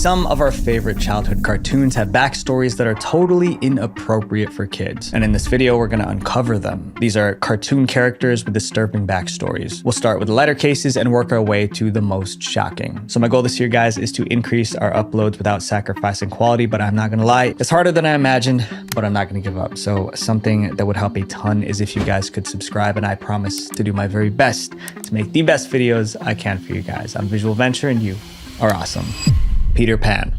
Some of our favorite childhood cartoons have backstories that are totally inappropriate for kids. And in this video, we're gonna uncover them. These are cartoon characters with disturbing backstories. We'll start with the lighter cases and work our way to the most shocking. So my goal this year, guys, is to increase our uploads without sacrificing quality, but I'm not gonna lie, it's harder than I imagined, but I'm not gonna give up. So something that would help a ton is if you guys could subscribe, and I promise to do my very best to make the best videos I can for you guys. I'm Visual Venture and you are awesome. Peter Pan.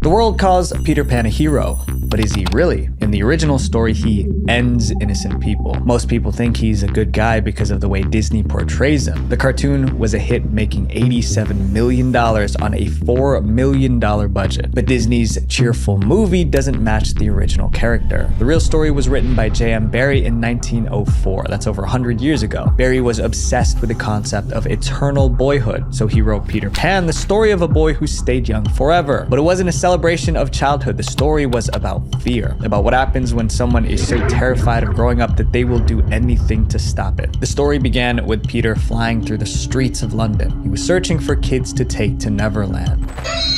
The world calls Peter Pan a hero, but is he really? In the original story, he ends innocent people. Most people think he's a good guy because of the way Disney portrays him. The cartoon was a hit, making $87 million on a $4 million budget. But Disney's cheerful movie doesn't match the original character. The real story was written by J.M. Barrie in 1904. That's over 100 years ago. Barrie was obsessed with the concept of eternal boyhood, so he wrote Peter Pan, the story of a boy who stayed young forever. But it wasn't a celebration of childhood. The story was about fear, about what happens when someone is so terrified of growing up that they will do anything to stop it. The story began with Peter flying through the streets of London. He was searching for kids to take to Neverland.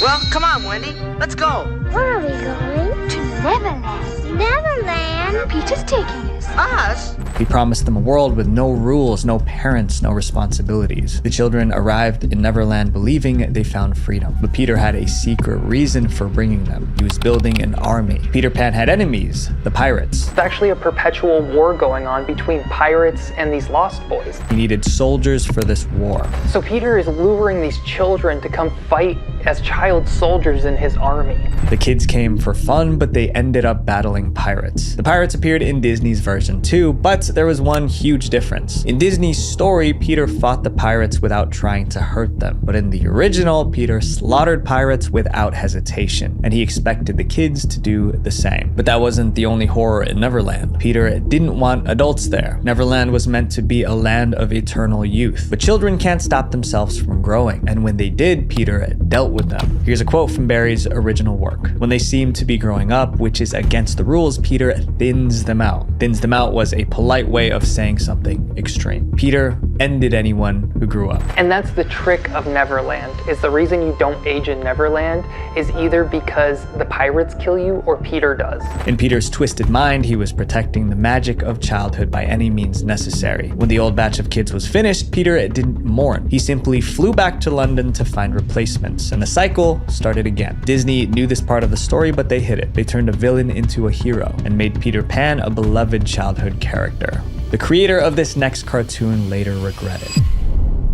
Well, come on, Wendy. Let's go. Where are we going? To Neverland. Neverland? Peter's taking us. Us? He promised them a world with no rules, no parents, no responsibilities. The children arrived in Neverland believing they found freedom. But Peter had a secret reason for bringing them. He was building an army. Peter Pan had enemies, the pirates. It's actually a perpetual war going on between pirates and these lost boys. He needed soldiers for this war. So Peter is luring these children to come fight as child soldiers in his army. The kids came for fun, but they ended up battling pirates. The pirates appeared in Disney's version too, but there was one huge difference. In Disney's story, Peter fought the pirates without trying to hurt them. But in the original, Peter slaughtered pirates without hesitation, and he expected the kids to do the same. But that wasn't the only horror in Neverland. Peter didn't want adults there. Neverland was meant to be a land of eternal youth, but children can't stop themselves from growing, and when they did, Peter dealt with them. Here's a quote from Barrie's original work. When they seem to be growing up, which is against the rules, Peter thins them out. Thins them out was a polite way of saying something extreme. Peter ended anyone who grew up. And that's the trick of Neverland, is the reason you don't age in Neverland is either because the pirates kill you or Peter does. In Peter's twisted mind, he was protecting the magic of childhood by any means necessary. When the old batch of kids was finished, Peter didn't mourn. He simply flew back to London to find replacements, and the cycle started again. Disney knew this part of the story, but they hid it. They turned a villain into a hero and made Peter Pan a beloved childhood character. The creator of this next cartoon later regretted.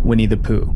Winnie the Pooh.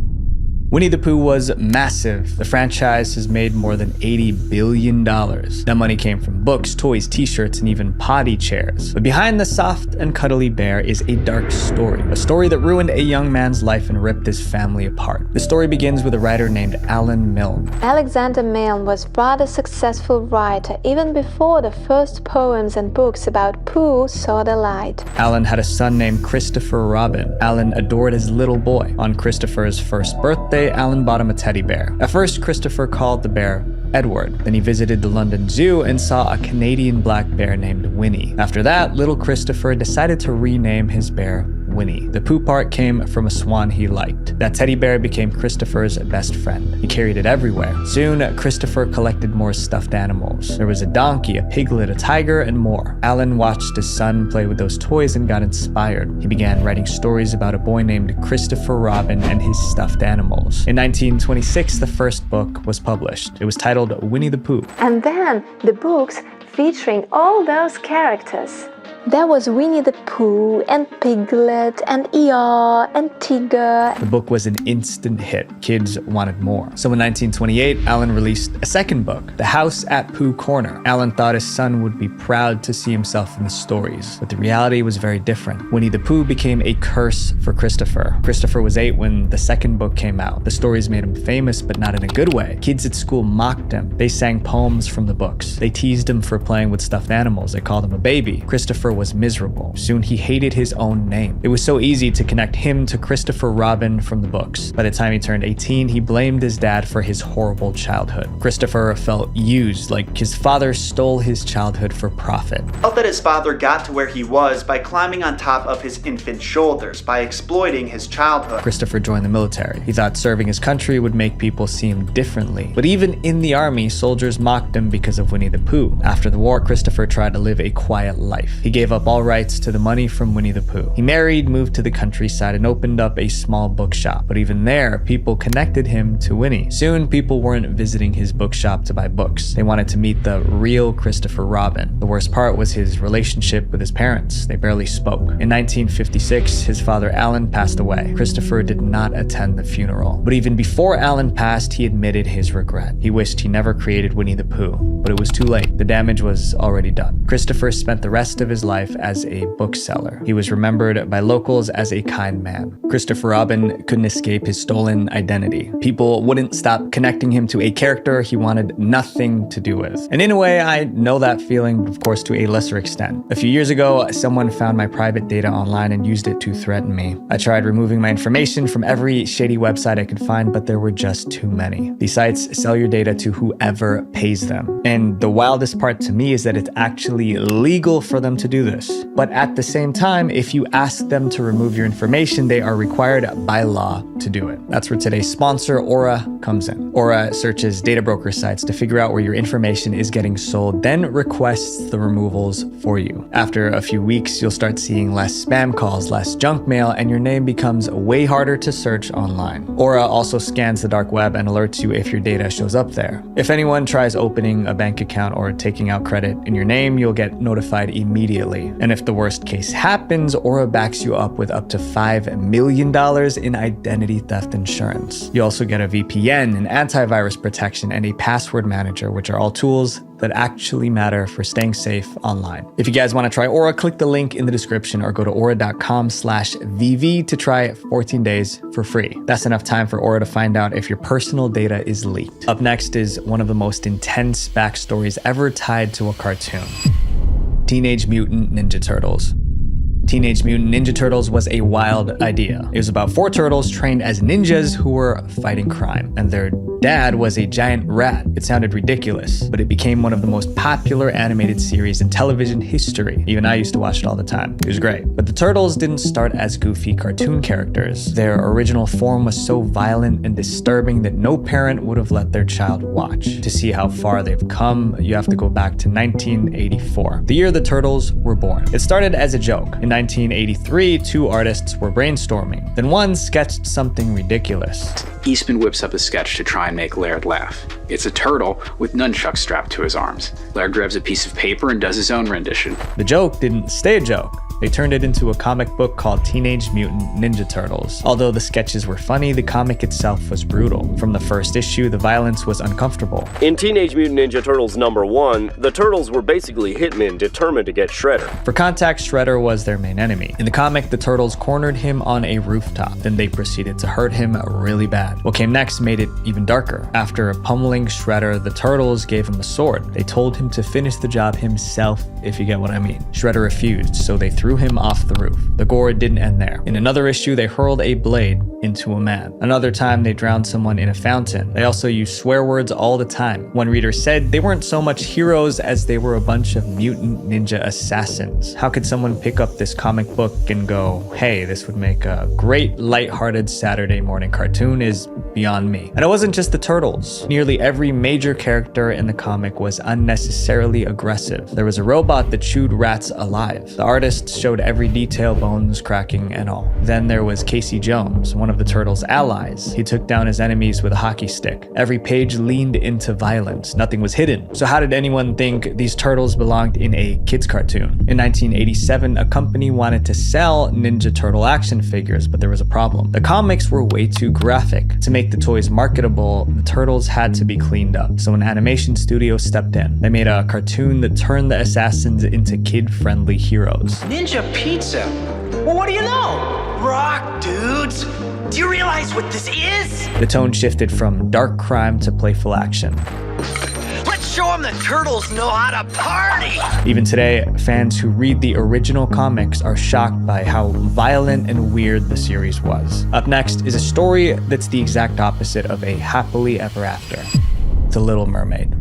Winnie the Pooh was massive. The franchise has made more than $80 billion. That money came from books, toys, t-shirts, and even potty chairs. But behind the soft and cuddly bear is a dark story. A story that ruined a young man's life and ripped his family apart. The story begins with a writer named Alan Milne. Alexander Milne was a rather successful writer even before the first poems and books about Pooh saw the light. Alan had a son named Christopher Robin. Alan adored his little boy. On Christopher's first birthday, Alan bought him a teddy bear. At first, Christopher called the bear Edward. Then he visited the London Zoo and saw a Canadian black bear named Winnie. After that, little Christopher decided to rename his bear Winnie. The Pooh part came from a swan he liked. That teddy bear became Christopher's best friend. He carried it everywhere. Soon, Christopher collected more stuffed animals. There was a donkey, a piglet, a tiger, and more. Alan watched his son play with those toys and got inspired. He began writing stories about a boy named Christopher Robin and his stuffed animals. In 1926, the first book was published. It was titled Winnie the Pooh. And then the books featuring all those characters. There was Winnie the Pooh and Piglet and Eeyore and Tigger. The book was an instant hit. Kids wanted more. So in 1928, Alan released a second book, The House at Pooh Corner. Alan thought his son would be proud to see himself in the stories, but the reality was very different. Winnie the Pooh became a curse for Christopher. Christopher was 8 when the second book came out. The stories made him famous, but not in a good way. Kids at school mocked him. They sang poems from the books. They teased him for playing with stuffed animals. They called him a baby. Christopher was miserable. Soon he hated his own name. It was so easy to connect him to Christopher Robin from the books. By the time he turned 18, he blamed his dad for his horrible childhood. Christopher felt used, like his father stole his childhood for profit. He felt that his father got to where he was by climbing on top of his infant shoulders, by exploiting his childhood. Christopher joined the military. He thought serving his country would make people see him differently. But even in the army, soldiers mocked him because of Winnie the Pooh. After the war, Christopher tried to live a quiet life. He gave up all rights to the money from Winnie the Pooh. He married, moved to the countryside, and opened up a small bookshop. But even there, people connected him to Winnie. Soon, people weren't visiting his bookshop to buy books. They wanted to meet the real Christopher Robin. The worst part was his relationship with his parents. They barely spoke. In 1956, his father Alan passed away. Christopher did not attend the funeral. But even before Alan passed, he admitted his regret. He wished he never created Winnie the Pooh, but it was too late. The damage was already done. Christopher spent the rest of his life as a bookseller. He was remembered by locals as a kind man. Christopher Robin couldn't escape his stolen identity. People wouldn't stop connecting him to a character he wanted nothing to do with. And in a way, I know that feeling, of course, to a lesser extent. A few years ago, someone found my private data online and used it to threaten me. I tried removing my information from every shady website I could find, but there were just too many. These sites sell your data to whoever pays them. And the wildest part to me is that it's actually legal for them to do this. But at the same time, if you ask them to remove your information, they are required by law to do it. That's where today's sponsor, Aura, comes in. Aura searches data broker sites to figure out where your information is getting sold, then requests the removals for you. After a few weeks, you'll start seeing less spam calls, less junk mail, and your name becomes way harder to search online. Aura also scans the dark web and alerts you if your data shows up there. If anyone tries opening a bank account or taking out credit in your name, you'll get notified immediately. And if the worst case happens, Aura backs you up with up to $5 million in identity theft insurance. You also get a VPN, an antivirus protection, and a password manager, which are all tools that actually matter for staying safe online. If you guys want to try Aura, click the link in the description or go to aura.com/VV to try 14 days for free. That's enough time for Aura to find out if your personal data is leaked. Up next is one of the most intense backstories ever tied to a cartoon. Teenage Mutant Ninja Turtles. Teenage Mutant Ninja Turtles was a wild idea. It was about 4 turtles trained as ninjas who were fighting crime, and their dad was a giant rat. It sounded ridiculous, but it became one of the most popular animated series in television history. Even I used to watch it all the time. It was great. But the turtles didn't start as goofy cartoon characters. Their original form was so violent and disturbing that no parent would have let their child watch. To see how far they've come, you have to go back to 1984, the year the turtles were born. It started as a joke. In 1983, 2 artists were brainstorming. Then one sketched something ridiculous. Eastman whips up a sketch to try and make Laird laugh. It's a turtle with nunchucks strapped to his arms. Laird grabs a piece of paper and does his own rendition. The joke didn't stay a joke. They turned it into a comic book called Teenage Mutant Ninja Turtles. Although the sketches were funny, the comic itself was brutal. From the first issue, the violence was uncomfortable. In Teenage Mutant Ninja Turtles #1, the turtles were basically hitmen determined to get Shredder. For context, Shredder was their main enemy. In the comic, the turtles cornered him on a rooftop. Then they proceeded to hurt him really bad. What came next made it even darker. After pummeling Shredder, the turtles gave him a sword. They told him to finish the job himself, if you get what I mean. Shredder refused, so they threw him off the roof. The gore didn't end there. In another issue, they hurled a blade into a man. Another time, they drowned someone in a fountain. They also used swear words all the time. One reader said they weren't so much heroes as they were a bunch of mutant ninja assassins. How could someone pick up this comic book and go, hey, this would make a great lighthearted Saturday morning cartoon, is beyond me. And it wasn't just the turtles. Nearly every major character in the comic was unnecessarily aggressive. There was a robot that chewed rats alive. The artists showed every detail, bones cracking and all. Then there was Casey Jones, one of the turtles' allies. He took down his enemies with a hockey stick. Every page leaned into violence. Nothing was hidden. So how did anyone think these turtles belonged in a kids' cartoon? In 1987, a company wanted to sell Ninja Turtle action figures, but there was a problem. The comics were way too graphic. To make the toys marketable, the turtles had to be cleaned up. So an animation studio stepped in. They made a cartoon that turned the assassins into kid-friendly heroes. Ninja pizza? Well, what do you know? Rock, dudes. Do you realize what this is? The tone shifted from dark crime to playful action. Let's Show them the turtles know how to party! Even today, fans who read the original comics are shocked by how violent and weird the series was. Up next is a story that's the exact opposite of a happily ever after. The Little Mermaid.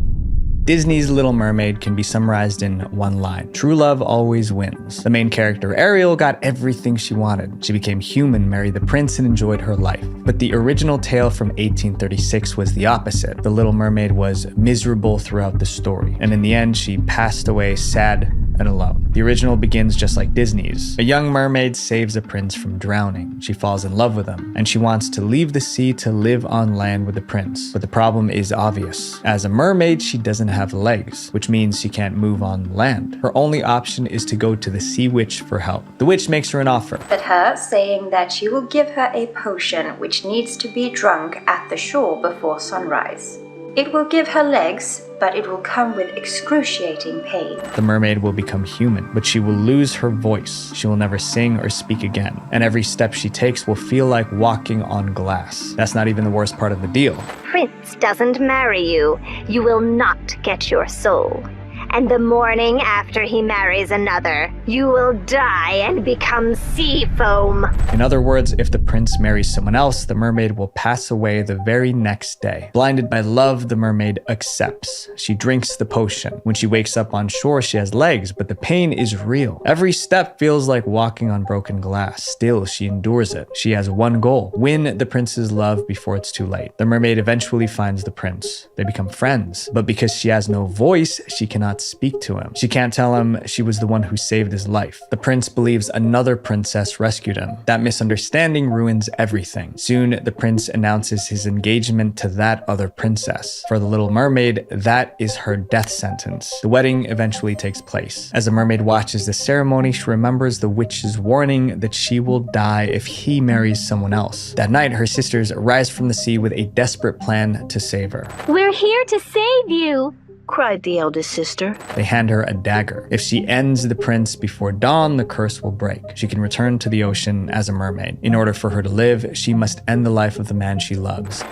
Disney's Little Mermaid can be summarized in one line. True love always wins. The main character, Ariel, got everything she wanted. She became human, married the prince, and enjoyed her life. But the original tale from 1836 was the opposite. The Little Mermaid was miserable throughout the story, and in the end, she passed away sad and alone. The original begins just like Disney's. A young mermaid saves a prince from drowning. She falls in love with him, and she wants to leave the sea to live on land with the prince. But the problem is obvious. As a mermaid, she doesn't have legs, which means she can't move on land. Her only option is to go to the sea witch for help. The witch makes her an offer. At her, saying that she will give her a potion which needs to be drunk at the shore before sunrise. It will give her legs, but it will come with excruciating pain. The mermaid will become human, but she will lose her voice. She will never sing or speak again, and every step she takes will feel like walking on glass. That's not even the worst part of the deal. Prince doesn't marry you, you will not get your soul. And the morning after he marries another, you will die and become sea foam. In other words, if the prince marries someone else, the mermaid will pass away the very next day. Blinded by love, the mermaid accepts. She drinks the potion. When she wakes up on shore, she has legs, but the pain is real. Every step feels like walking on broken glass. Still, she endures it. She has one goal: win the prince's love before it's too late. The mermaid eventually finds the prince. They become friends, but because she has no voice, she cannot speak to him. She can't tell him she was the one who saved his life. The prince believes another princess rescued him. That misunderstanding ruins everything. Soon, the prince announces his engagement to that other princess. For the Little Mermaid, that is her death sentence. The wedding eventually takes place. As the mermaid watches the ceremony, she remembers the witch's warning that she will die if he marries someone else. That night, her sisters rise from the sea with a desperate plan to save her. We're here to save you, cried the eldest sister. They hand her a dagger. If she ends the prince before dawn, the curse will break. She can return to the ocean as a mermaid. In order for her to live, she must end the life of the man she loves.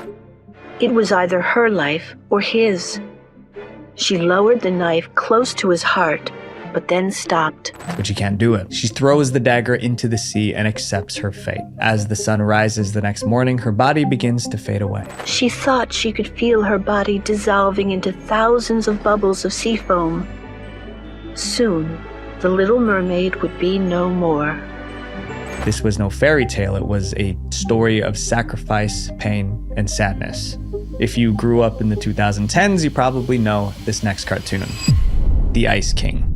It was either her life or his. She lowered the knife close to his heart, but then stopped. But she can't do it. She throws the dagger into the sea and accepts her fate. As the sun rises the next morning, her body begins to fade away. She thought she could feel her body dissolving into thousands of bubbles of sea foam. Soon, the Little Mermaid would be no more. This was no fairy tale. It was a story of sacrifice, pain, and sadness. If you grew up in the 2010s, you probably know this next cartoon. The Ice King.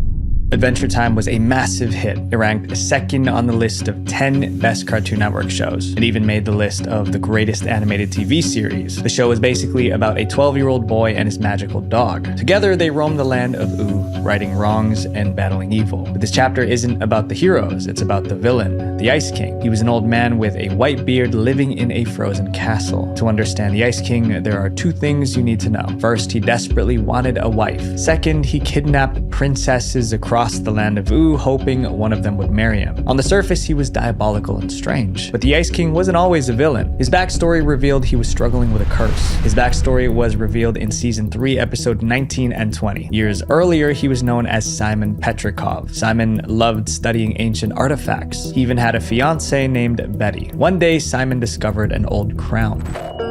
Adventure Time was a massive hit. It ranked second on the list of 10 best Cartoon Network shows. It even made the list of the greatest animated TV series. The show is basically about a 12-year-old boy and his magical dog. Together, they roam the land of Ooo, righting wrongs and battling evil. But this chapter isn't about the heroes, it's about the villain, the Ice King. He was an old man with a white beard living in a frozen castle. To understand the Ice King, there are two things you need to know. First, he desperately wanted a wife. Second, he kidnapped princesses across the land of Ooo, hoping one of them would marry him. On the surface, he was diabolical and strange, but the Ice King wasn't always a villain. His backstory revealed he was struggling with a curse. His backstory was revealed in season 3, episode 19 and 20. Years earlier, he was known as Simon Petrikov. Simon loved studying ancient artifacts. He even had a fiancée named Betty. One day, Simon discovered an old crown.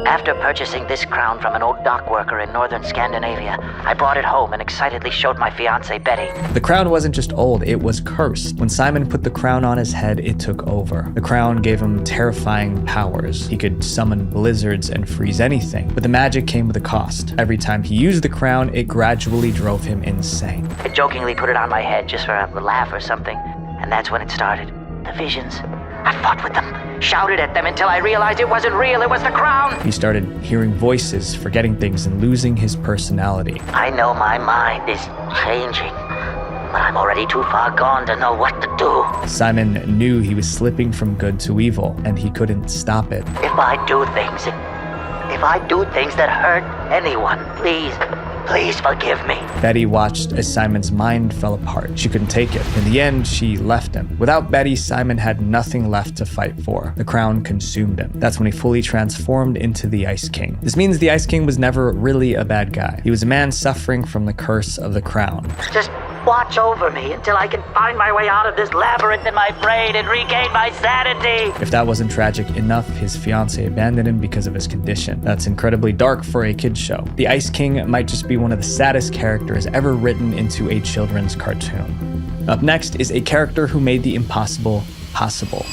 After purchasing this crown from an old dock worker in northern Scandinavia, I brought it home and excitedly showed my fiancée Betty. The crown wasn't just old, it was cursed. When Simon put the crown on his head, it took over. The crown gave him terrifying powers. He could summon blizzards and freeze anything, but the magic came with a cost. Every time he used the crown, it gradually drove him insane. I jokingly put it on my head just for a laugh or something, and that's when it started. The visions. I fought with them, shouted at them until I realized it wasn't real, it was the crown! He started hearing voices, forgetting things, and losing his personality. I know my mind is changing, but I'm already too far gone to know what to do. Simon knew he was slipping from good to evil, and he couldn't stop it. If I do things that hurt anyone, please, Please forgive me. Betty watched as Simon's mind fell apart. She couldn't take it. In the end, she left him. Without Betty, Simon had nothing left to fight for. The crown consumed him. That's when he fully transformed into the Ice King. This means the Ice King was never really a bad guy. He was a man suffering from the curse of the crown. Just watch over me until I can find my way out of this labyrinth in my brain and regain my sanity. If that wasn't tragic enough, his fiancée abandoned him because of his condition. That's incredibly dark for a kid's show. The Ice King might just be one of the saddest characters ever written into a children's cartoon. Up next is a character who made the impossible possible: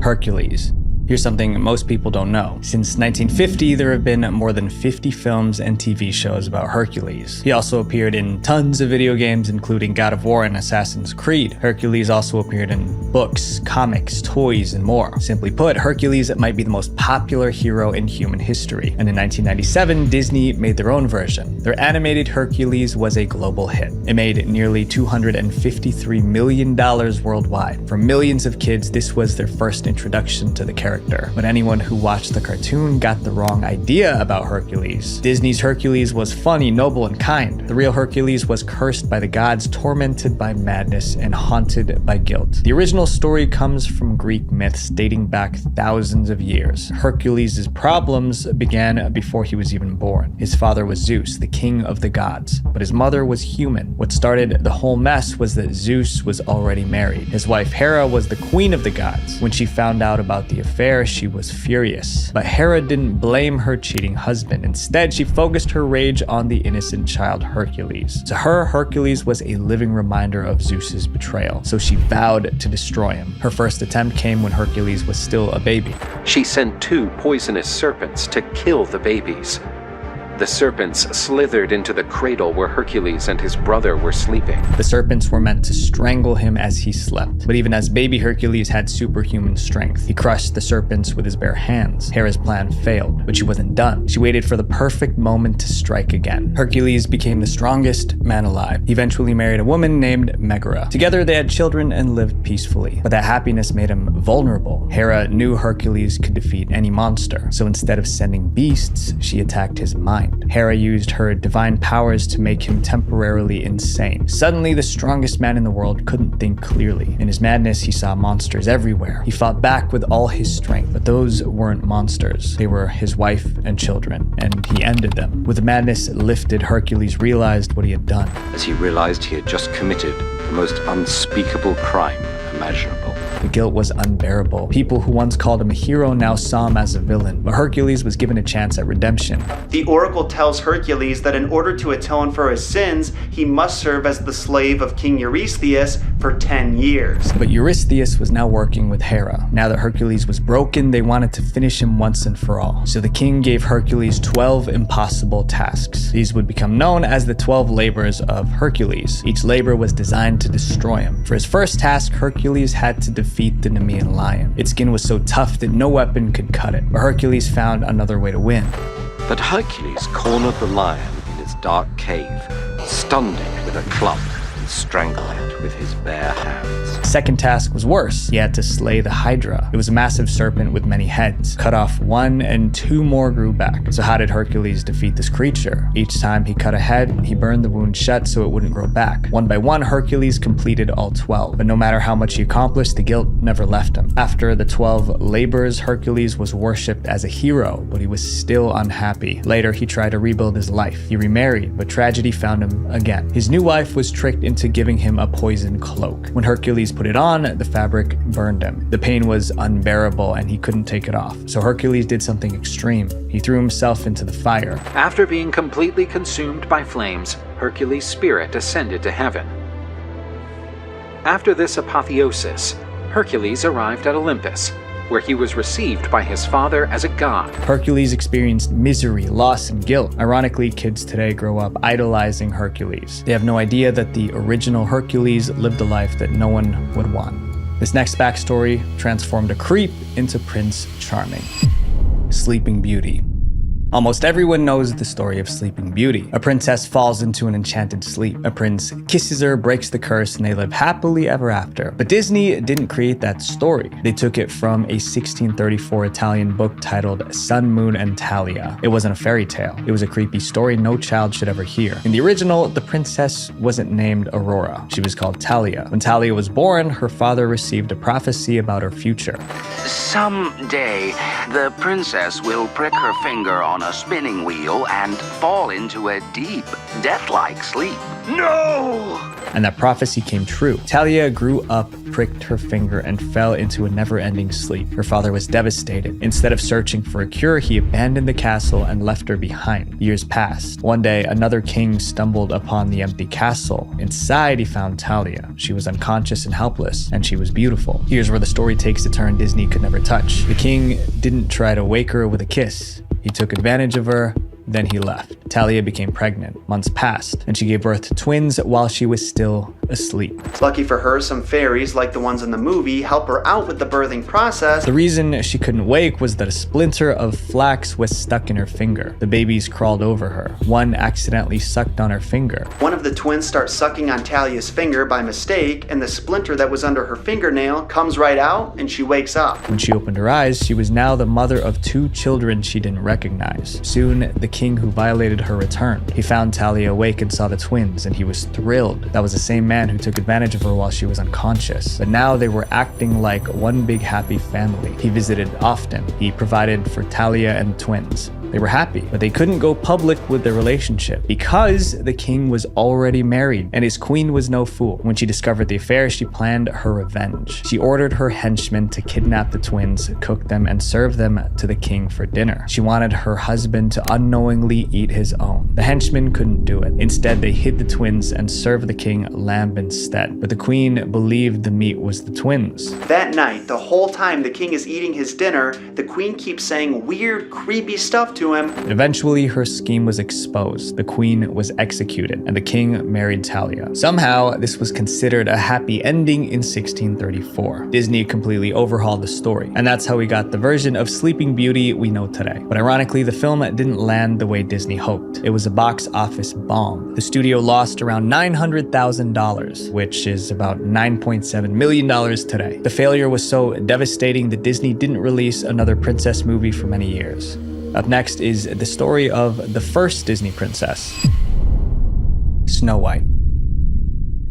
Hercules. Here's something most people don't know. Since 1950, there have been more than 50 films and TV shows about Hercules. He also appeared in tons of video games, including God of War and Assassin's Creed. Hercules also appeared in books, comics, toys, and more. Simply put, Hercules might be the most popular hero in human history. And in 1997, Disney made their own version. Their animated Hercules was a global hit. It made nearly $253 million worldwide. For millions of kids, this was their first introduction to the character. But anyone who watched the cartoon got the wrong idea about Hercules. Disney's Hercules was funny, noble, and kind. The real Hercules was cursed by the gods, tormented by madness, and haunted by guilt. The original story comes from Greek myths dating back thousands of years. Hercules' problems began before he was even born. His father was Zeus, the king of the gods, but his mother was human. What started the whole mess was that Zeus was already married. His wife Hera was the queen of the gods. When she found out about the affair, she was furious. But Hera didn't blame her cheating husband. Instead, she focused her rage on the innocent child Hercules. To her, Hercules was a living reminder of Zeus's betrayal, so she vowed to destroy him. Her first attempt came when Hercules was still a baby. She sent 2 poisonous serpents to kill the babies. The serpents slithered into the cradle where Hercules and his brother were sleeping. The serpents were meant to strangle him as he slept. But even as baby Hercules had superhuman strength. He crushed the serpents with his bare hands. Hera's plan failed, but she wasn't done. She waited for the perfect moment to strike again. Hercules became the strongest man alive. He eventually married a woman named Megara. Together they had children and lived peacefully. But that happiness made him vulnerable. Hera knew Hercules could defeat any monster. So instead of sending beasts, she attacked his mind. Hera used her divine powers to make him temporarily insane. Suddenly, the strongest man in the world couldn't think clearly. In his madness, he saw monsters everywhere. He fought back with all his strength, but those weren't monsters. They were his wife and children, and he ended them. With the madness lifted, Hercules realized what he had done. As he realized he had just committed the most unspeakable crime imaginable. The guilt was unbearable. People who once called him a hero now saw him as a villain, but Hercules was given a chance at redemption. The oracle tells Hercules that in order to atone for his sins, he must serve as the slave of King Eurystheus for 10 years. But Eurystheus was now working with Hera. Now that Hercules was broken, they wanted to finish him once and for all. So the king gave Hercules 12 impossible tasks. These would become known as the 12 labors of Hercules. Each labor was designed to destroy him. For his first task, Hercules had to defeat the Nemean lion. Its skin was so tough that no weapon could cut it. But Hercules found another way to win. But Hercules cornered the lion in its dark cave, stunned it with a club, and strangled it with his bare hands. Second task was worse. He had to slay the Hydra. It was a massive serpent with many heads. Cut off one and 2 more grew back. So how did Hercules defeat this creature? Each time he cut a head, he burned the wound shut so it wouldn't grow back. One by one, Hercules completed all 12. But no matter how much he accomplished, the guilt never left him. After the 12 labors, Hercules was worshipped as a hero, but he was still unhappy. Later, he tried to rebuild his life. He remarried, but tragedy found him again. His new wife was tricked into giving him a poison cloak. When Hercules put it on, the fabric burned him. The pain was unbearable and he couldn't take it off. So Hercules did something extreme. He threw himself into the fire. After being completely consumed by flames, Hercules' spirit ascended to heaven. After this apotheosis, Hercules arrived at Olympus, where he was received by his father as a god. Hercules experienced misery, loss, and guilt. Ironically, kids today grow up idolizing Hercules. They have no idea that the original Hercules lived a life that no one would want. This next backstory transformed a creep into Prince Charming. Sleeping Beauty. Almost everyone knows the story of Sleeping Beauty. A princess falls into an enchanted sleep. A prince kisses her, breaks the curse, and they live happily ever after. But Disney didn't create that story. They took it from a 1634 Italian book titled Sun, Moon, and Talia. It wasn't a fairy tale. It was a creepy story no child should ever hear. In the original, the princess wasn't named Aurora. She was called Talia. When Talia was born, her father received a prophecy about her future. Someday, the princess will prick her finger on a spinning wheel and fall into a deep, death-like sleep. No! And that prophecy came true. Talia grew up, pricked her finger, and fell into a never-ending sleep. Her father was devastated. Instead of searching for a cure, he abandoned the castle and left her behind. Years passed. One day, another king stumbled upon the empty castle. Inside, he found Talia. She was unconscious and helpless, and she was beautiful. Here's where the story takes a turn Disney could never touch. The king didn't try to wake her with a kiss. He took advantage of her, then he left. Talia became pregnant. Months passed, and she gave birth to twins while she was still asleep. Lucky for her, some fairies, like the ones in the movie, help her out with the birthing process. The reason she couldn't wake was that a splinter of flax was stuck in her finger. The babies crawled over her. One accidentally sucked on her finger. One of the twins starts sucking on Talia's finger by mistake, and the splinter that was under her fingernail comes right out, and she wakes up. When she opened her eyes, she was now the mother of 2 children she didn't recognize. Soon, the king who violated her returned. He found Talia awake and saw the twins, and he was thrilled. That was the same man who took advantage of her while she was unconscious. But now they were acting like one big happy family. He visited often. He provided for Talia and the twins. They were happy, but they couldn't go public with their relationship because the king was already married and his queen was no fool. When she discovered the affair, she planned her revenge. She ordered her henchmen to kidnap the twins, cook them, and serve them to the king for dinner. She wanted her husband to unknowingly eat his own. The henchmen couldn't do it. Instead, they hid the twins and served the king lamb instead. But the queen believed the meat was the twins. That night, the whole time the king is eating his dinner, the queen keeps saying weird, creepy stuff to him. Eventually, her scheme was exposed. The queen was executed, and the king married Talia. Somehow, this was considered a happy ending in 1634. Disney completely overhauled the story, and that's how we got the version of Sleeping Beauty we know today. But ironically, the film didn't land the way Disney hoped. It was a box office bomb. The studio lost around $900,000, which is about $9.7 million today. The failure was so devastating that Disney didn't release another princess movie for many years. Up next is the story of the first Disney princess, Snow White.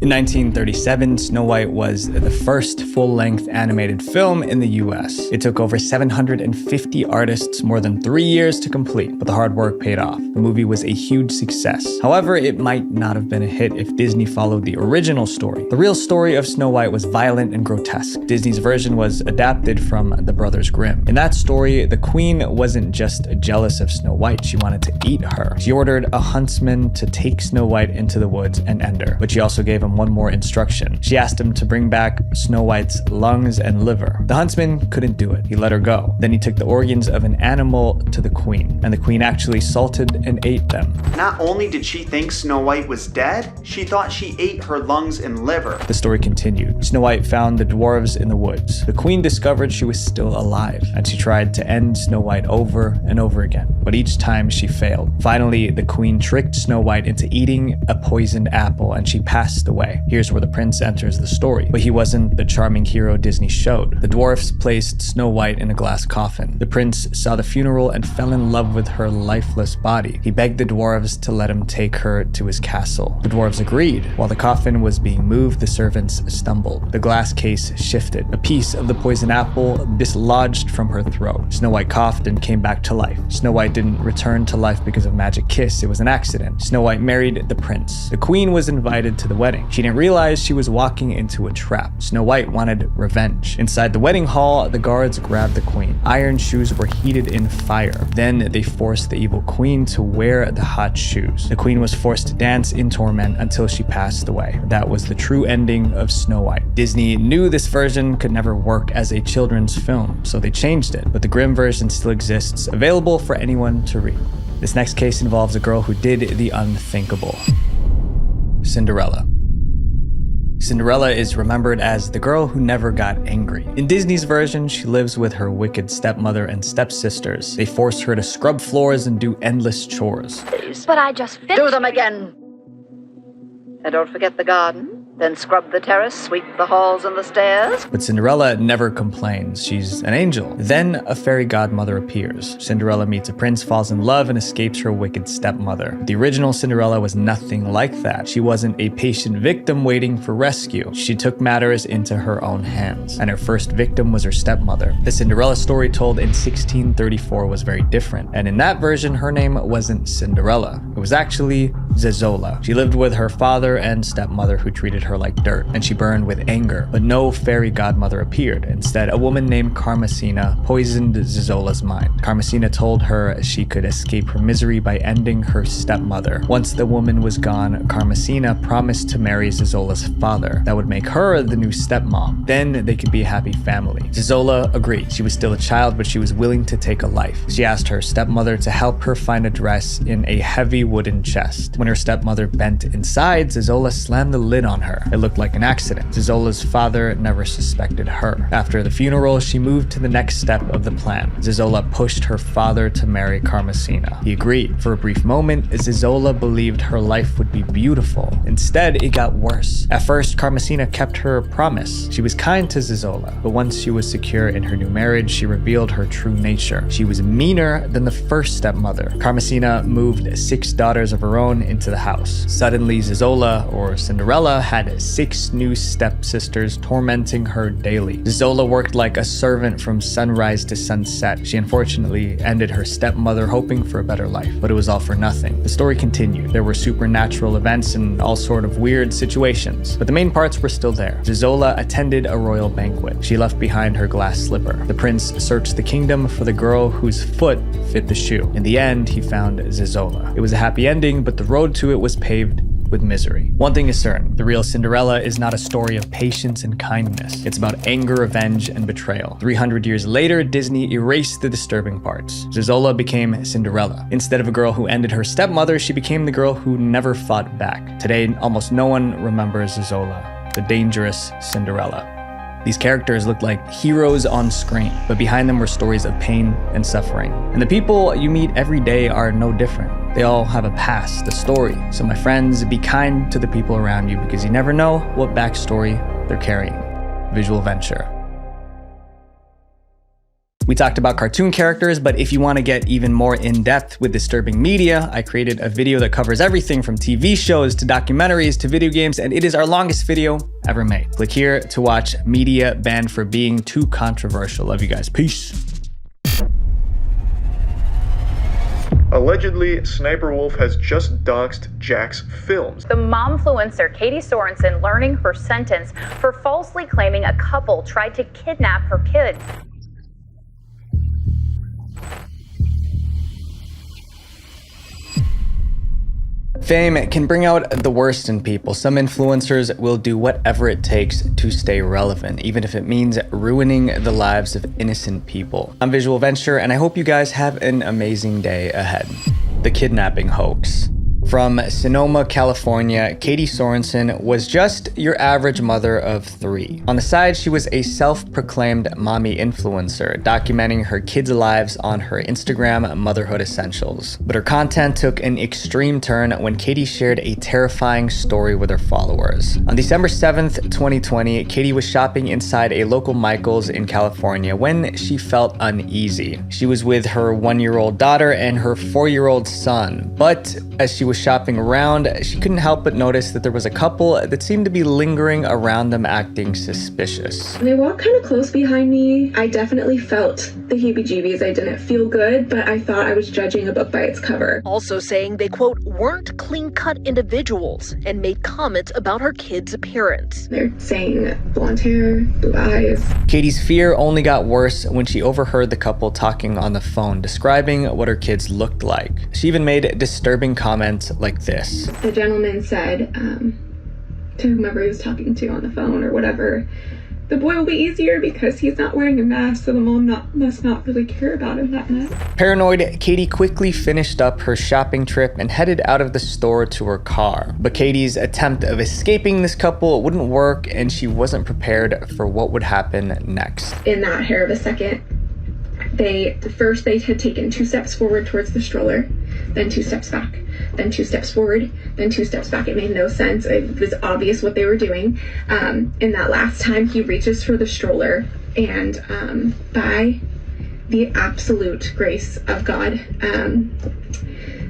In 1937, Snow White was the first full-length animated film in the US. It took over 750 artists more than 3 years to complete, but the hard work paid off. The movie was a huge success. However, it might not have been a hit if Disney followed the original story. The real story of Snow White was violent and grotesque. Disney's version was adapted from the Brothers Grimm. In that story, the queen wasn't just jealous of Snow White, she wanted to eat her. She ordered a huntsman to take Snow White into the woods and end her, but she also gave him one more instruction. She asked him to bring back Snow White's lungs and liver. The huntsman couldn't do it. He let her go. Then he took the organs of an animal to the queen, and the queen actually salted and ate them. Not only did she think Snow White was dead, she thought she ate her lungs and liver. The story continued. Snow White found the dwarves in the woods. The queen discovered she was still alive, and she tried to end Snow White over and over again, but each time she failed. Finally, the queen tricked Snow White into eating a poisoned apple, and she passed away. Here's where the prince enters the story, but he wasn't the charming hero Disney showed. The dwarfs placed Snow White in a glass coffin. The prince saw the funeral and fell in love with her lifeless body. He begged the dwarves to let him take her to his castle. The dwarves agreed. While the coffin was being moved, the servants stumbled. The glass case shifted. A piece of the poison apple dislodged from her throat. Snow White coughed and came back to life. Snow White didn't return to life because of magic kiss. It was an accident. Snow White married the prince. The queen was invited to the wedding. She didn't realize she was walking into a trap. Snow White wanted revenge. Inside the wedding hall, the guards grabbed the queen. Iron shoes were heated in fire. Then they forced the evil queen to wear the hot shoes. The queen was forced to dance in torment until she passed away. That was the true ending of Snow White. Disney knew this version could never work as a children's film, so they changed it, but the Grimm version still exists, available for anyone to read. This next case involves a girl who did the unthinkable. Cinderella. Cinderella is remembered as the girl who never got angry. In Disney's version, she lives with her wicked stepmother and stepsisters. They force her to scrub floors and do endless chores. But I just finished. Do them again. And don't forget the garden. Then scrub the terrace, sweep the halls and the stairs. But Cinderella never complains. She's an angel. Then a fairy godmother appears. Cinderella meets a prince, falls in love, and escapes her wicked stepmother. The original Cinderella was nothing like that. She wasn't a patient victim waiting for rescue. She took matters into her own hands. And her first victim was her stepmother. The Cinderella story told in 1634 was very different. And in that version, her name wasn't Cinderella. It was actually Zezola. She lived with her father and stepmother who treated her like dirt, and she burned with anger. But no fairy godmother appeared. Instead, a woman named Carmesina poisoned Zezola's mind. Carmesina told her she could escape her misery by ending her stepmother. Once the woman was gone, Carmesina promised to marry Zezola's father. That would make her the new stepmom. Then they could be a happy family. Zezola agreed. She was still a child, but she was willing to take a life. She asked her stepmother to help her find a dress in a heavy wooden chest. When her stepmother bent inside, Zezola slammed the lid on her. It looked like an accident. Zezola's father never suspected her. After the funeral, she moved to the next step of the plan. Zezola pushed her father to marry Carmesina. He agreed. For a brief moment, Zezola believed her life would be beautiful. Instead, it got worse. At first, Carmesina kept her promise. She was kind to Zezola, but once she was secure in her new marriage, she revealed her true nature. She was meaner than the first stepmother. Carmesina moved 6 daughters of her own into the house. Suddenly, Zezola, or Cinderella, had 6 new stepsisters tormenting her daily. Zezola worked like a servant from sunrise to sunset. She unfortunately ended her stepmother hoping for a better life, but it was all for nothing. The story continued. There were supernatural events and all sort of weird situations, but the main parts were still there. Zezola attended a royal banquet. She left behind her glass slipper. The prince searched the kingdom for the girl whose foot fit the shoe. In the end, he found Zezola. It was a happy ending, but the road to it was paved with misery. One thing is certain, the real Cinderella is not a story of patience and kindness. It's about anger, revenge, and betrayal. 300 years later, Disney erased the disturbing parts. Zezola became Cinderella. Instead of a girl who ended her stepmother, she became the girl who never fought back. Today, almost no one remembers Zezola, the dangerous Cinderella. These characters looked like heroes on screen, but behind them were stories of pain and suffering. And the people you meet every day are no different. They all have a past, a story. So my friends, be kind to the people around you because you never know what backstory they're carrying. Visual Venture. We talked about cartoon characters, but if you want to get even more in-depth with disturbing media, I created a video that covers everything from TV shows to documentaries to video games, and it is our longest video ever made. Click here to watch Media Banned for Being Too Controversial. Love you guys. Peace. Allegedly, Sniper Wolf has just doxed Jack's films. The momfluencer Katie Sorensen learning her sentence for falsely claiming a couple tried to kidnap her kids. Fame can bring out the worst in people. Some influencers will do whatever it takes to stay relevant, even if it means ruining the lives of innocent people. I'm Visual Venture, and I hope you guys have an amazing day ahead. The kidnapping hoax. From Sonoma, California, Katie Sorensen was just your average mother of 3. On the side, she was a self-proclaimed mommy influencer, documenting her kids' lives on her Instagram Motherhood Essentials. But her content took an extreme turn when Katie shared a terrifying story with her followers. On December 7th, 2020, Katie was shopping inside a local Michael's in California when she felt uneasy. She was with her 1-year-old daughter and her 4-year-old son, but as she was shopping around, she couldn't help but notice that there was a couple that seemed to be lingering around them, acting suspicious. They walked kind of close behind me. I definitely felt the heebie-jeebies. I didn't feel good, but I thought I was judging a book by its cover. Also saying they, quote, weren't clean-cut individuals and made comments about her kid's appearance. They're saying blonde hair, blue eyes. Katie's fear only got worse when she overheard the couple talking on the phone, describing what her kids looked like. She even made disturbing comments like this. The gentleman said to whomever he was talking to on the phone or whatever, the boy will be easier because he's not wearing a mask, so the mom must not really care about him that much. Paranoid, Katie quickly finished up her shopping trip and headed out of the store to her car. But Katie's attempt of escaping this couple wouldn't work, and she wasn't prepared for what would happen next. In that hair of a second, they had taken 2 steps forward towards the stroller, then 2 steps back, then 2 steps forward, then 2 steps back. It made no sense. It was obvious what they were doing. In that last time, he reaches for the stroller, and by the absolute grace of God,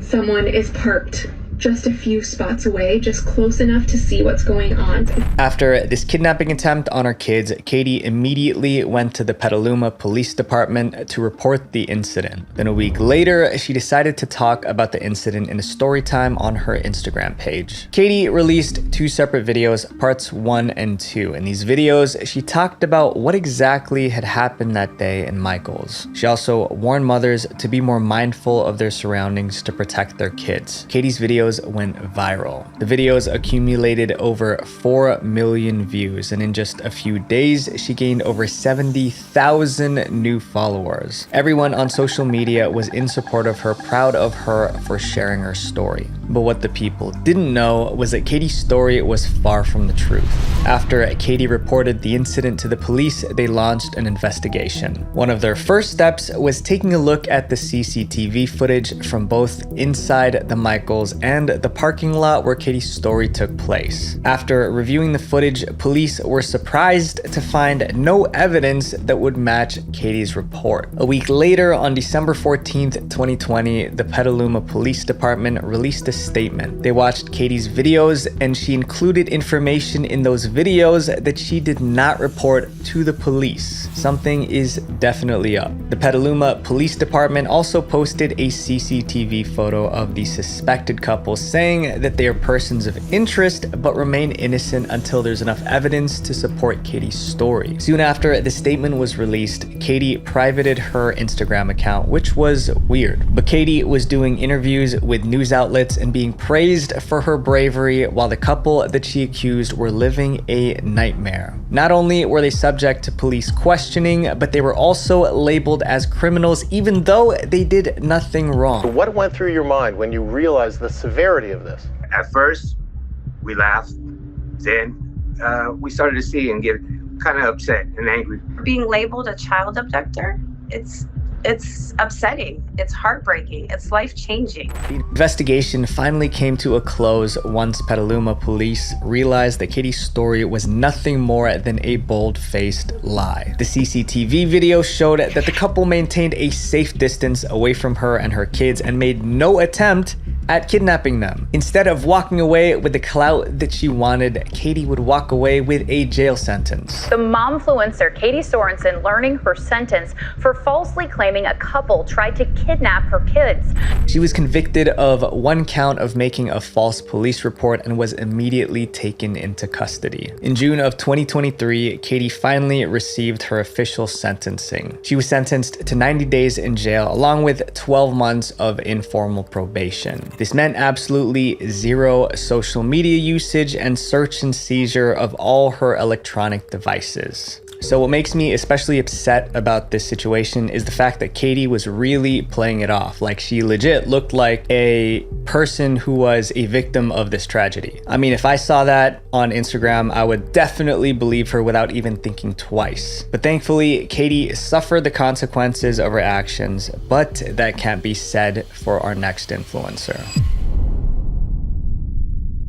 someone is parked just a few spots away, just close enough to see what's going on. After this kidnapping attempt on her kids, Katie immediately went to the Petaluma Police Department to report the incident. Then a week later, she decided to talk about the incident in a story time on her Instagram page. Katie released 2 separate videos, parts 1 and 2. In these videos, she talked about what exactly had happened that day in Michael's. She also warned mothers to be more mindful of their surroundings to protect their kids. Katie's videos went viral. The videos accumulated over 4 million views, and in just a few days, she gained over 70,000 new followers. Everyone on social media was in support of her, proud of her for sharing her story. But what the people didn't know was that Katie's story was far from the truth. After Katie reported the incident to the police, they launched an investigation. One of their first steps was taking a look at the CCTV footage from both inside the Michaels and the parking lot where Katie's story took place. After reviewing the footage, police were surprised to find no evidence that would match Katie's report. A week later, on December 14th, 2020, the Petaluma Police Department released a statement. They watched Katie's videos, and she included information in those videos that she did not report to the police. Something is definitely up. The Petaluma Police Department also posted a CCTV photo of the suspected couple, saying that they are persons of interest but remain innocent until there's enough evidence to support Katie's story. Soon after the statement was released, Katie privated her Instagram account, which was weird. But Katie was doing interviews with news outlets and being praised for her bravery, while the couple that she accused were living a nightmare. Not only were they subject to police questioning, but they were also labeled as criminals even though they did nothing wrong. What went through your mind when you realized the severity of this? At first, we laughed. Then we started to see and get kind of upset and angry. Being labeled a child abductor, it's upsetting, it's heartbreaking, it's life-changing. The investigation finally came to a close once Petaluma police realized that Katie's story was nothing more than a bold-faced lie. The CCTV video showed that the couple maintained a safe distance away from her and her kids and made no attempt at kidnapping them. Instead of walking away with the clout that she wanted, Katie would walk away with a jail sentence. The momfluencer Katie Sorensen learning her sentence for falsely claiming a couple tried to kidnap her kids. She was convicted of 1 count of making a false police report and was immediately taken into custody. In June of 2023, Katie finally received her official sentencing. She was sentenced to 90 days in jail along with 12 months of informal probation. This meant absolutely 0 social media usage and search and seizure of all her electronic devices. So what makes me especially upset about this situation is the fact that Katie was really playing it off. Like, she legit looked like a person who was a victim of this tragedy. I mean, if I saw that on Instagram, I would definitely believe her without even thinking twice. But thankfully, Katie suffered the consequences of her actions, but that can't be said for our next influencer.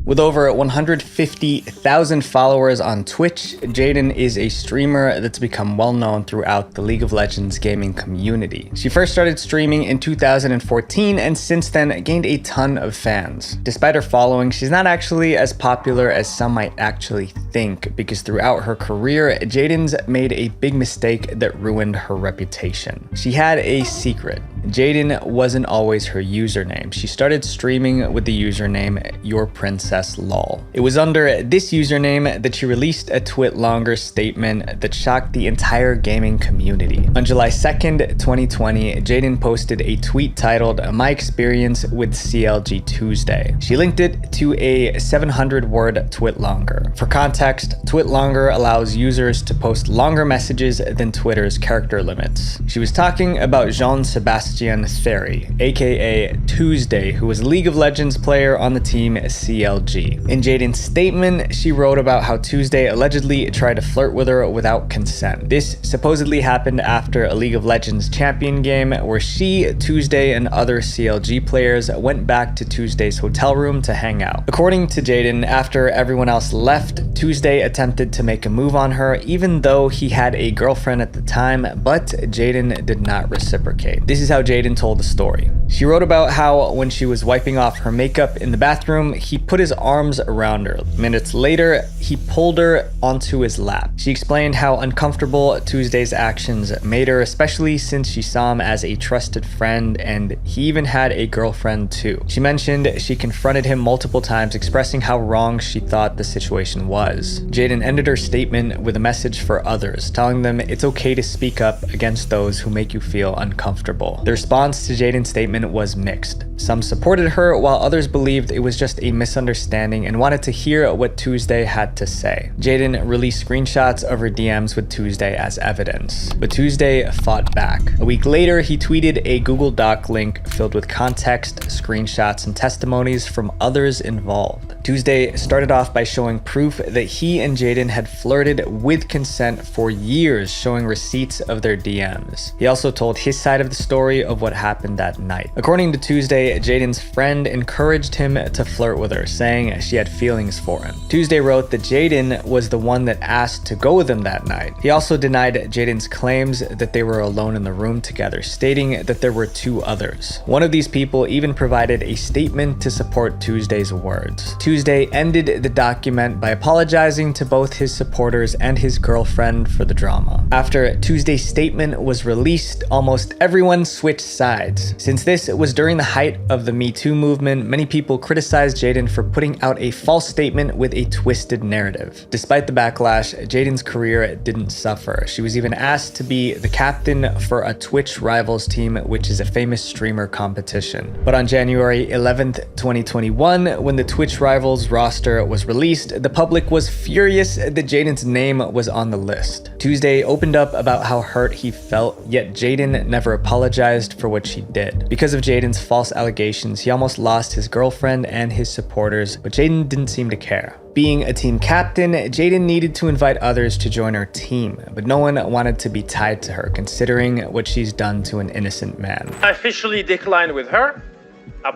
With over 150,000 followers on Twitch, Jaden is a streamer that's become well known throughout the League of Legends gaming community. She first started streaming in 2014 and since then gained a ton of fans. Despite her following, she's not actually as popular as some might actually think, because throughout her career, Jaden's made a big mistake that ruined her reputation. She had a secret. Jaden wasn't always her username. She started streaming with the username YourPrincessLol. It was under this username that she released a twit-longer statement that shocked the entire gaming community. On July 2nd, 2020, Jaden posted a tweet titled, "My Experience with CLG Tuesday." She linked it to a 700-word twit-longer. For context, twit-longer allows users to post longer messages than Twitter's character limits. She was talking about Jean-Sebastien Ferry, aka Tuesday, who was a League of Legends player on the team CLG. In Jaden's statement, she wrote about how Tuesday allegedly tried to flirt with her without consent. This supposedly happened after a League of Legends champion game where she, Tuesday, and other CLG players went back to Tuesday's hotel room to hang out. According to Jaden, after everyone else left, Tuesday attempted to make a move on her even though he had a girlfriend at the time, but Jaden did not reciprocate. This is how Jaden told the story. She wrote about how when she was wiping off her makeup in the bathroom, he put his arms around her. Minutes later, he pulled her onto his lap. She explained how uncomfortable Tuesday's actions made her, especially since she saw him as a trusted friend and he even had a girlfriend too. She mentioned she confronted him multiple times, expressing how wrong she thought the situation was. Jaden ended her statement with a message for others, telling them it's okay to speak up against those who make you feel uncomfortable. The response to Jaden's statement was mixed. Some supported her, while others believed it was just a misunderstanding and wanted to hear what Tuesday had to say. Jaden released screenshots of her DMs with Tuesday as evidence, but Tuesday fought back. A week later, he tweeted a Google Doc link filled with context, screenshots, and testimonies from others involved. Tuesday started off by showing proof that he and Jaden had flirted with consent for years, showing receipts of their DMs. He also told his side of the story of what happened that night. According to Tuesday, Jaden's friend encouraged him to flirt with her, saying she had feelings for him. Tuesday wrote that Jaden was the one that asked to go with him that night. He also denied Jaden's claims that they were alone in the room together, stating that there were two others. One of these people even provided a statement to support Tuesday's words. Tuesday ended the document by apologizing to both his supporters and his girlfriend for the drama. After Tuesday's statement was released, almost everyone switched sides. Since this was during the height of the Me Too movement, many people criticized Jaden for putting out a false statement with a twisted narrative. Despite the backlash, Jaden's career didn't suffer. She was even asked to be the captain for a Twitch Rivals team, which is a famous streamer competition. But on January 11th, 2021, when the Twitch Rivals roster was released, the public was furious that Jaden's name was on the list. Tuesday opened up about how hurt he felt, yet Jaden never apologized for what she did. Because of Jaden's false allegations, he almost lost his girlfriend and his supporters, but Jaden didn't seem to care. Being a team captain, Jaden needed to invite others to join her team, but no one wanted to be tied to her, considering what she's done to an innocent man. I officially declined with her.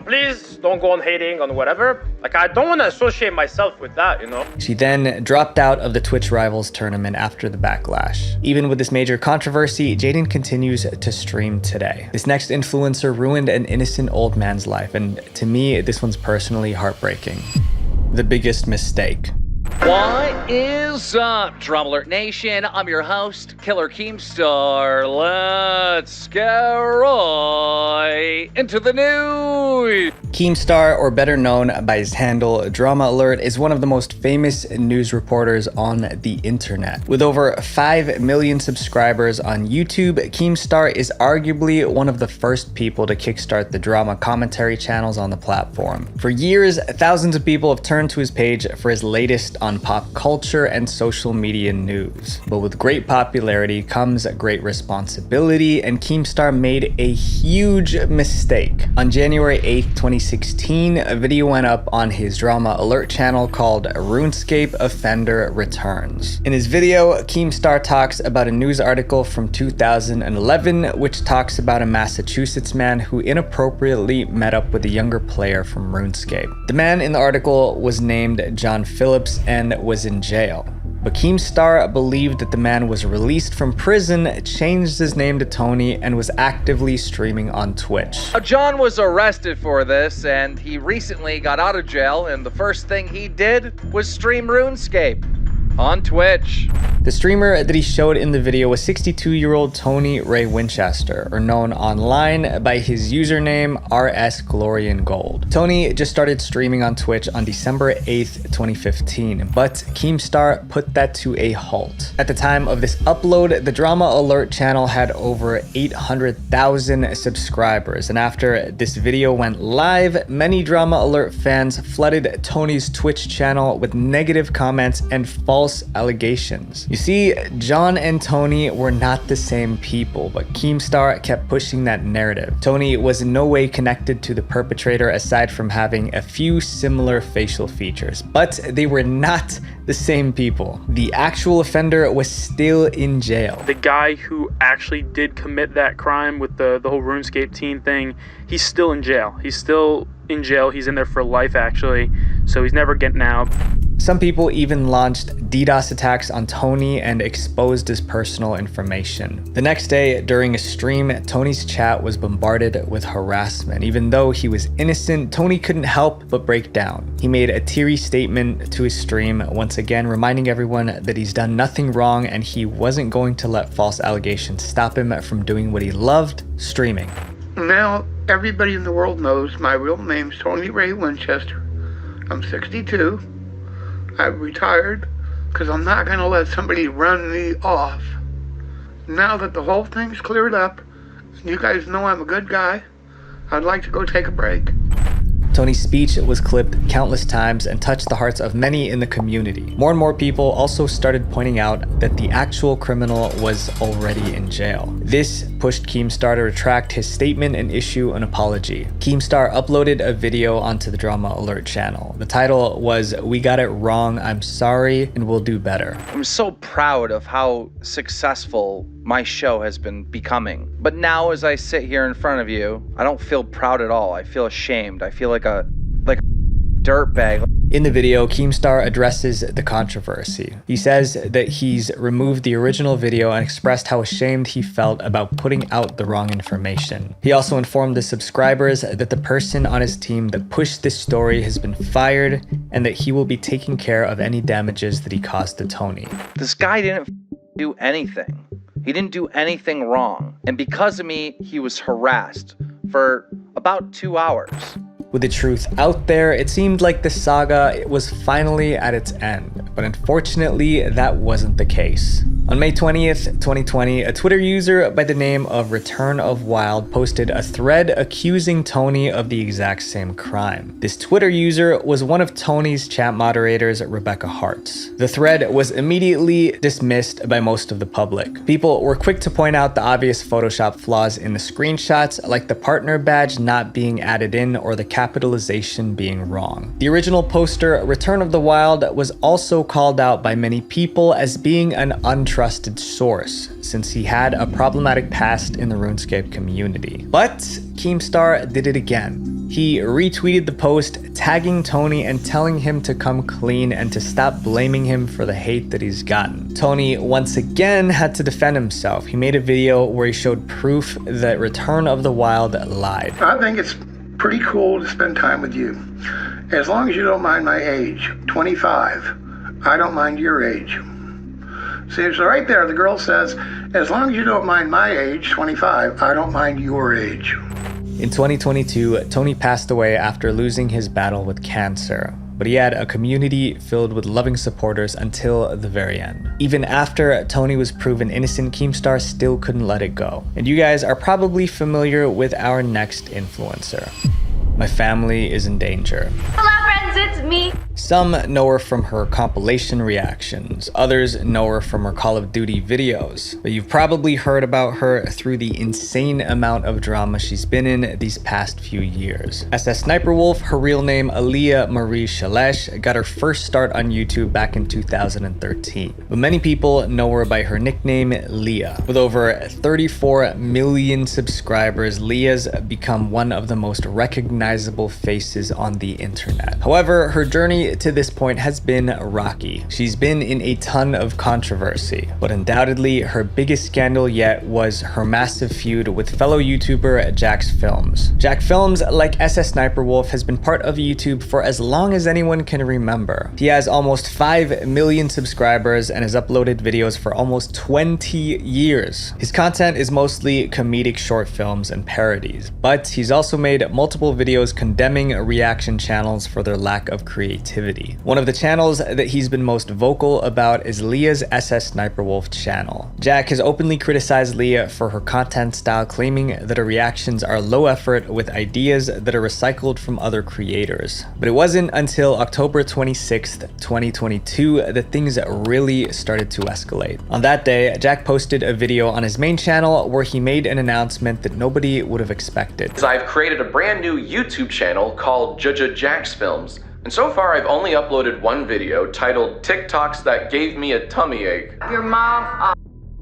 Please don't go on hating on whatever. I don't want to associate myself with that, you know? She then dropped out of the Twitch Rivals tournament after the backlash. Even with this major controversy, Jaden continues to stream today. This next influencer ruined an innocent old man's life, and to me, this one's personally heartbreaking. The biggest mistake. What is up, Drama Alert Nation? I'm your host, Killer Keemstar. Let's get right into the news. Keemstar, or better known by his handle Drama Alert, is one of the most famous news reporters on the internet. With over 5 million subscribers on YouTube, Keemstar is arguably one of the first people to kickstart the drama commentary channels on the platform. For years, thousands of people have turned to his page for his latest on pop culture and social media news. But with great popularity comes great responsibility, and Keemstar made a huge mistake. On January 8th, 2016, a video went up on his Drama Alert channel called RuneScape Offender Returns. In his video, Keemstar talks about a news article from 2011, which talks about a Massachusetts man who inappropriately met up with a younger player from RuneScape. The man in the article was named John Phillips and was in jail. But Keemstar believed that the man was released from prison, changed his name to Tony, and was actively streaming on Twitch. John was arrested for this, and he recently got out of jail, and the first thing he did was stream RuneScape. on Twitch. The streamer that he showed in the video was 62-year-old Tony Ray Winchester, or known online by his username RSGlorianGold. Tony just started streaming on Twitch on December 8th, 2015, but Keemstar put that to a halt. At the time of this upload, the Drama Alert channel had over 800,000 subscribers, and after this video went live, many Drama Alert fans flooded Tony's Twitch channel with negative comments and false allegations. You see, John and Tony were not the same people, but Keemstar kept pushing that narrative. Tony was in no way connected to the perpetrator aside from having a few similar facial features, but they were not the same people. The actual offender was still in jail. The guy who actually did commit that crime with the whole RuneScape teen thing, he's still in jail. He's still in jail. He's in there for life, actually, so he's never getting out. Some people even launched DDoS attacks on Tony and exposed his personal information. The next day, during a stream, Tony's chat was bombarded with harassment. Even though he was innocent, Tony couldn't help but break down. He made a teary statement to his stream, once again reminding everyone that he's done nothing wrong and he wasn't going to let false allegations stop him from doing what he loved, streaming. Now, everybody in the world knows my real name's Tony Ray Winchester. I'm 62. I've retired because I'm not going to let somebody run me off. Now that the whole thing's cleared up, and you guys know I'm a good guy, I'd like to go take a break. Tony's speech was clipped countless times and touched the hearts of many in the community. More and more people also started pointing out that the actual criminal was already in jail. This pushed Keemstar to retract his statement and issue an apology. Keemstar uploaded a video onto the Drama Alert channel. The title was "We Got It Wrong, I'm Sorry, and We'll Do Better." I'm so proud of how successful my show has been becoming. But now as I sit here in front of you, I don't feel proud at all. I feel ashamed. I feel like a dirtbag. In the video, Keemstar addresses the controversy. He says that he's removed the original video and expressed how ashamed he felt about putting out the wrong information. He also informed the subscribers that the person on his team that pushed this story has been fired and that he will be taking care of any damages that he caused to Tony. This guy didn't do anything. He didn't do anything wrong. And because of me, he was harassed for about 2 hours. With the truth out there, it seemed like the saga was finally at its end, but unfortunately, that wasn't the case. On May 20th, 2020, a Twitter user by the name of Return of Wild posted a thread accusing Tony of the exact same crime. This Twitter user was one of Tony's chat moderators, Rebecca Hartz. The thread was immediately dismissed by most of the public. People were quick to point out the obvious Photoshop flaws in the screenshots, like the partner badge not being added in or the capitalization being wrong. The original poster, Return of the Wild, was also called out by many people as being an untrusted source, since he had a problematic past in the RuneScape community. But Keemstar did it again. He retweeted the post, tagging Tony and telling him to come clean and to stop blaming him for the hate that he's gotten. Tony once again had to defend himself. He made a video where he showed proof that Return of the Wild lied. I think it's pretty cool to spend time with you. As long as you don't mind my age, 25. I don't mind your age. See, so right there, the girl says, as long as you don't mind my age, 25, I don't mind your age. In 2022, Tony passed away after losing his battle with cancer, but he had a community filled with loving supporters until the very end. Even after Tony was proven innocent, Keemstar still couldn't let it go. And you guys are probably familiar with our next influencer. My family is in danger. Hello friends, it's me. Some know her from her compilation reactions, others know her from her Call of Duty videos, but you've probably heard about her through the insane amount of drama she's been in these past few years. As a Sniper Wolf, her real name Aaliyah Marie Shalesh got her first start on YouTube back in 2013, but many people know her by her nickname Leah. With over 34 million subscribers, Leah's become one of the most recognizable faces on the internet. However, However, her journey to this point has been rocky. She's been in a ton of controversy, but undoubtedly her biggest scandal yet was her massive feud with fellow YouTuber Jax Films. Jack Films, like SS Sniper Wolf, has been part of YouTube for as long as anyone can remember. He has almost 5 million subscribers and has uploaded videos for almost 20 years. His content is mostly comedic short films and parodies, but he's also made multiple videos condemning reaction channels for their lack of creativity. One of the channels that he's been most vocal about is Leah's SS Sniper Wolf channel. Jack has openly criticized Leah for her content style, claiming that her reactions are low effort with ideas that are recycled from other creators. But it wasn't until October 26th, 2022 that things really started to escalate. On that day, Jack posted a video on his main channel where he made an announcement that nobody would have expected. I've created a brand new YouTube channel called Jax Films, and so far I've only uploaded one video titled TikToks That Gave Me a Tummy Ache. Your mom.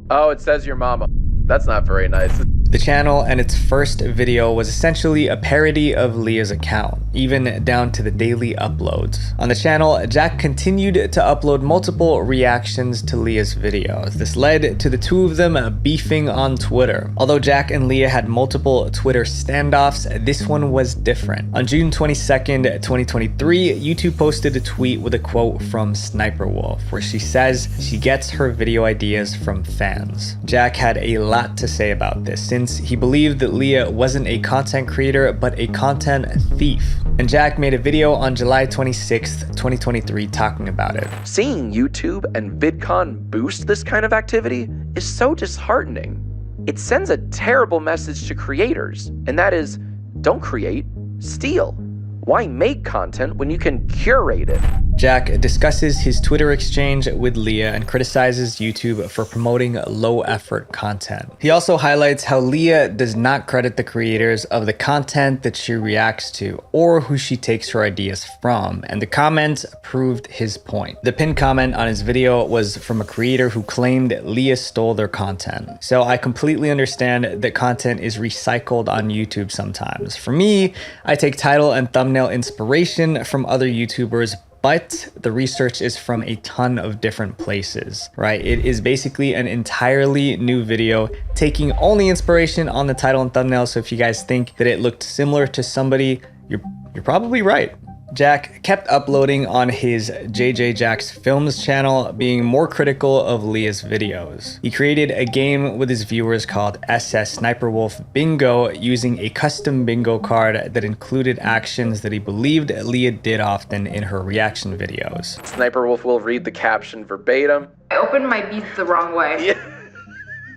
Oh, it says your mama. That's not very nice. The channel and its first video was essentially a parody of Leah's account, even down to the daily uploads. On the channel, Jack continued to upload multiple reactions to Leah's videos. This led to the two of them beefing on Twitter. Although Jack and Leah had multiple Twitter standoffs, this one was different. On June 22nd, 2023, YouTube posted a tweet with a quote from Sniper Wolf, where she says she gets her video ideas from fans. Jack had a lot to say about this, since he believed that Leah wasn't a content creator, but a content thief. And Jack made a video on July 26th, 2023 talking about it. Seeing YouTube and VidCon boost this kind of activity is so disheartening. It sends a terrible message to creators, and that is, don't create, steal. Why make content when you can curate it? Jack discusses his Twitter exchange with Leah and criticizes YouTube for promoting low-effort content. He also highlights how Leah does not credit the creators of the content that she reacts to or who she takes her ideas from, and the comments proved his point. The pinned comment on his video was from a creator who claimed Leah stole their content. So I completely understand that content is recycled on YouTube sometimes. For me, I take title and thumbnail inspiration from other YouTubers, but the research is from a ton of different places, right? It is basically an entirely new video, taking only inspiration on the title and thumbnail. So if you guys think that it looked similar to somebody, you're probably right. Jack kept uploading on his Jax Films channel, being more critical of Leah's videos. He created a game with his viewers called SS Sniper Wolf Bingo, using a custom bingo card that included actions that he believed Leah did often in her reaction videos. Sniper Wolf will read the caption verbatim. I opened my beats the wrong way. Yeah.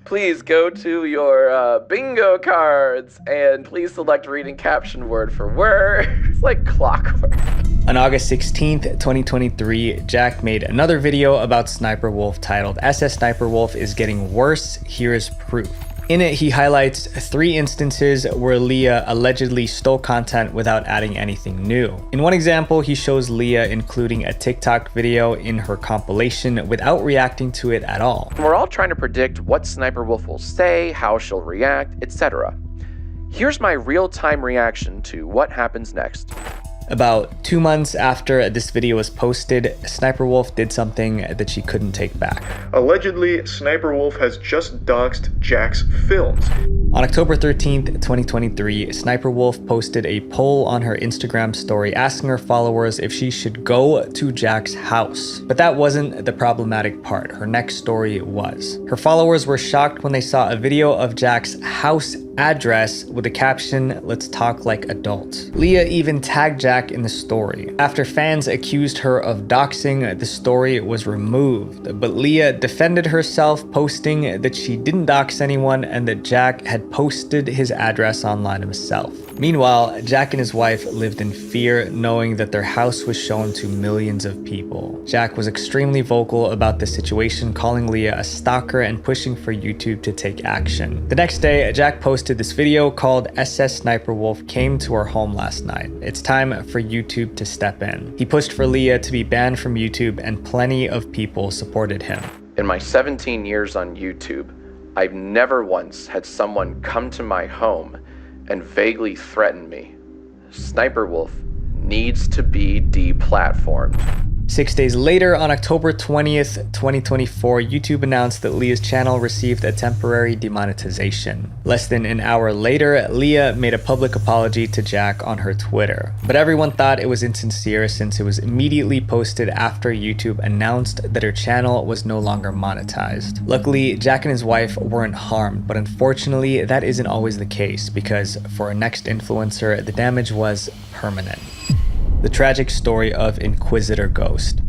Please go to your bingo cards and please select reading caption word for word. It's like clockwork. On August 16th, 2023, Jack made another video about Sniper Wolf titled SS Sniper Wolf is Getting Worse, Here's Proof. In it, he highlights 3 instances where Leah allegedly stole content without adding anything new. In one example, he shows Leah including a TikTok video in her compilation without reacting to it at all. We're all trying to predict what Sniper Wolf will say, how she'll react, etc. Here's my real-time reaction to what happens next. About 2 months after this video was posted, Sniper Wolf did something that she couldn't take back. Allegedly, Sniper Wolf has just doxed Jax Films. On October 13th, 2023, Sniper Wolf posted a poll on her Instagram story asking her followers if she should go to Jack's house. But that wasn't the problematic part. Her next story was. Her followers were shocked when they saw a video of Jack's house address with the caption, "Let's talk like adults." Leah even tagged Jack in the story. After fans accused her of doxing, the story was removed, but Leah defended herself, posting that she didn't dox anyone and that Jack had posted his address online himself. Meanwhile, Jack and his wife lived in fear, knowing that their house was shown to millions of people. Jack was extremely vocal about the situation, calling Leah a stalker and pushing for YouTube to take action. The next day, Jack posted this video called SS Sniper Wolf Came to Our Home Last Night. It's time for YouTube to step in. He pushed for Leah to be banned from YouTube, and plenty of people supported him. In my 17 years on YouTube, I've never once had someone come to my home and vaguely threaten me. Sniper Wolf needs to be deplatformed. 6 days later, on October 20th, 2024, YouTube announced that Leah's channel received a temporary demonetization. Less than an hour later, Leah made a public apology to Jack on her Twitter. But everyone thought it was insincere since it was immediately posted after YouTube announced that her channel was no longer monetized. Luckily, Jack and his wife weren't harmed, but unfortunately, that isn't always the case because for our next influencer, the damage was permanent. The tragic story of Inquisitor Ghost.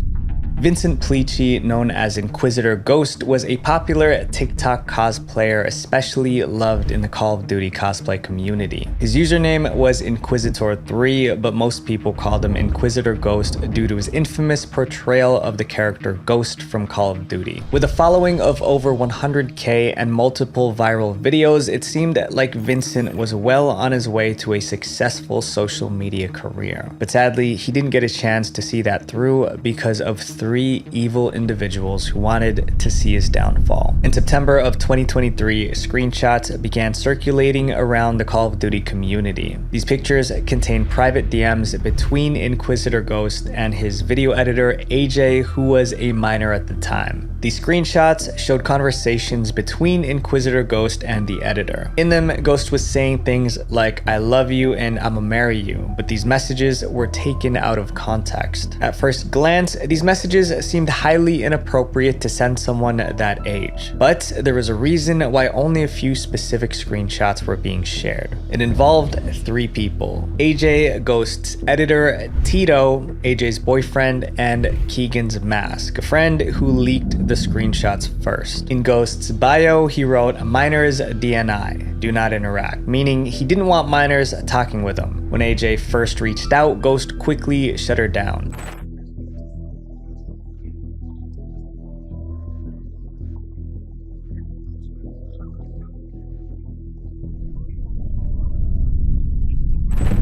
Vincent Plici, known as Inquisitor Ghost, was a popular TikTok cosplayer, especially loved in the Call of Duty cosplay community. His username was Inquisitor3, but most people called him Inquisitor Ghost due to his infamous portrayal of the character Ghost from Call of Duty. With a following of over 100k and multiple viral videos, it seemed like Vincent was well on his way to a successful social media career. But sadly, he didn't get a chance to see that through because of three evil individuals who wanted to see his downfall. In September of 2023, screenshots began circulating around the Call of Duty community. These pictures contain private DMs between Inquisitor Ghost and his video editor AJ, who was a minor at the time. These screenshots showed conversations between Inquisitor Ghost and the editor. In them, Ghost was saying things like, "I love you and I'ma marry you," but these messages were taken out of context. At first glance, these messages seemed highly inappropriate to send someone that age. But there was a reason why only a few specific screenshots were being shared. It involved three people: AJ, Ghost's editor, Tito, AJ's boyfriend, and Keegan's mask, a friend who leaked the screenshots first. In Ghost's bio, he wrote, "Minors DNI, do not interact," meaning he didn't want minors talking with him. When AJ first reached out, Ghost quickly shut her down.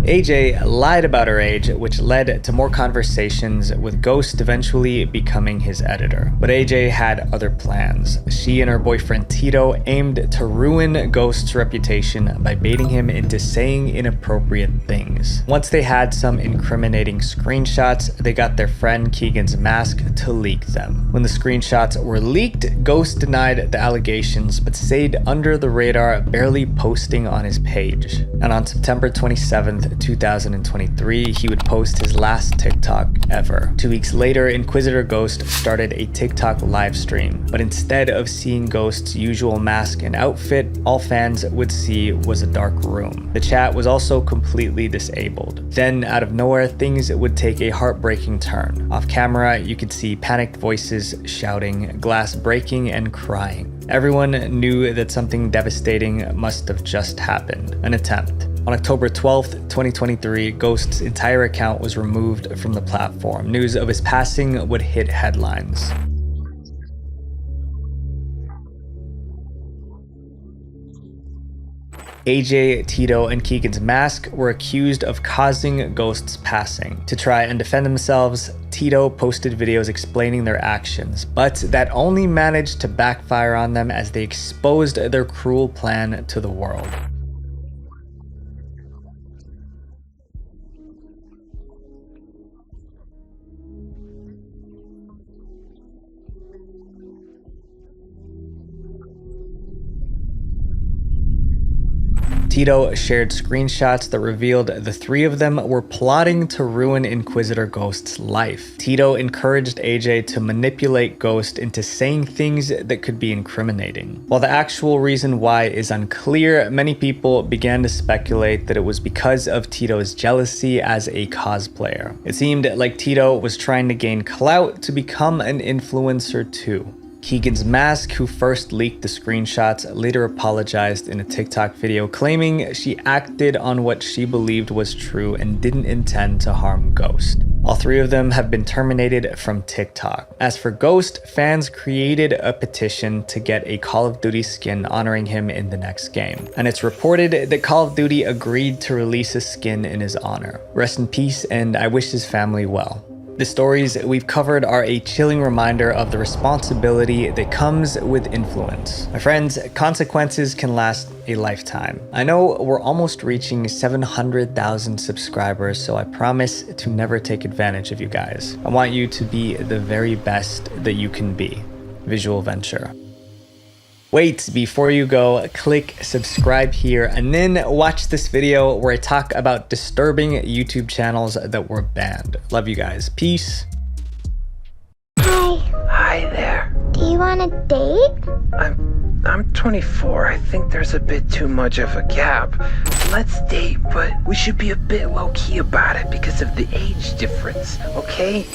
AJ lied about her age, which led to more conversations, with Ghost eventually becoming his editor. But AJ had other plans. She and her boyfriend Tito aimed to ruin Ghost's reputation by baiting him into saying inappropriate things. Once they had some incriminating screenshots, they got their friend Keegan's mask to leak them. When the screenshots were leaked, Ghost denied the allegations but stayed under the radar, barely posting on his page. And on September 27th, 2023, he would post his last TikTok ever. 2 weeks later, Inquisitor Ghost started a TikTok live stream, but instead of seeing Ghost's usual mask and outfit, all fans would see was a dark room. The chat was also completely disabled. Then, out of nowhere, things would take a heartbreaking turn. Off camera, you could see panicked voices shouting, glass breaking, and crying. Everyone knew that something devastating must have just happened, an attempt. On October 12th, 2023, Ghost's entire account was removed from the platform. News of his passing would hit headlines. AJ, Tito, and Keegan's mask were accused of causing Ghost's passing. To try and defend themselves, Tito posted videos explaining their actions, but that only managed to backfire on them as they exposed their cruel plan to the world. Tito shared screenshots that revealed the three of them were plotting to ruin Inquisitor Ghost's life. Tito encouraged AJ to manipulate Ghost into saying things that could be incriminating. While the actual reason why is unclear, many people began to speculate that it was because of Tito's jealousy as a cosplayer. It seemed like Tito was trying to gain clout to become an influencer too. Keegan's mask, who first leaked the screenshots, later apologized in a TikTok video claiming she acted on what she believed was true and didn't intend to harm Ghost. All three of them have been terminated from TikTok. As for Ghost, fans created a petition to get a Call of Duty skin honoring him in the next game. And it's reported that Call of Duty agreed to release a skin in his honor. Rest in peace, and I wish his family well. The stories we've covered are a chilling reminder of the responsibility that comes with influence. My friends, consequences can last a lifetime. I know we're almost reaching 700,000 subscribers, so I promise to never take advantage of you guys. I want you to be the very best that you can be. Visual Venture. Wait, before you go, click subscribe here and then watch this video where I talk about disturbing YouTube channels that were banned. Love you guys. Peace. Hi. Hi there. Do you want a date? I'm 24. I think there's a bit too much of a gap. Let's date, but we should be a bit low-key about it because of the age difference, okay?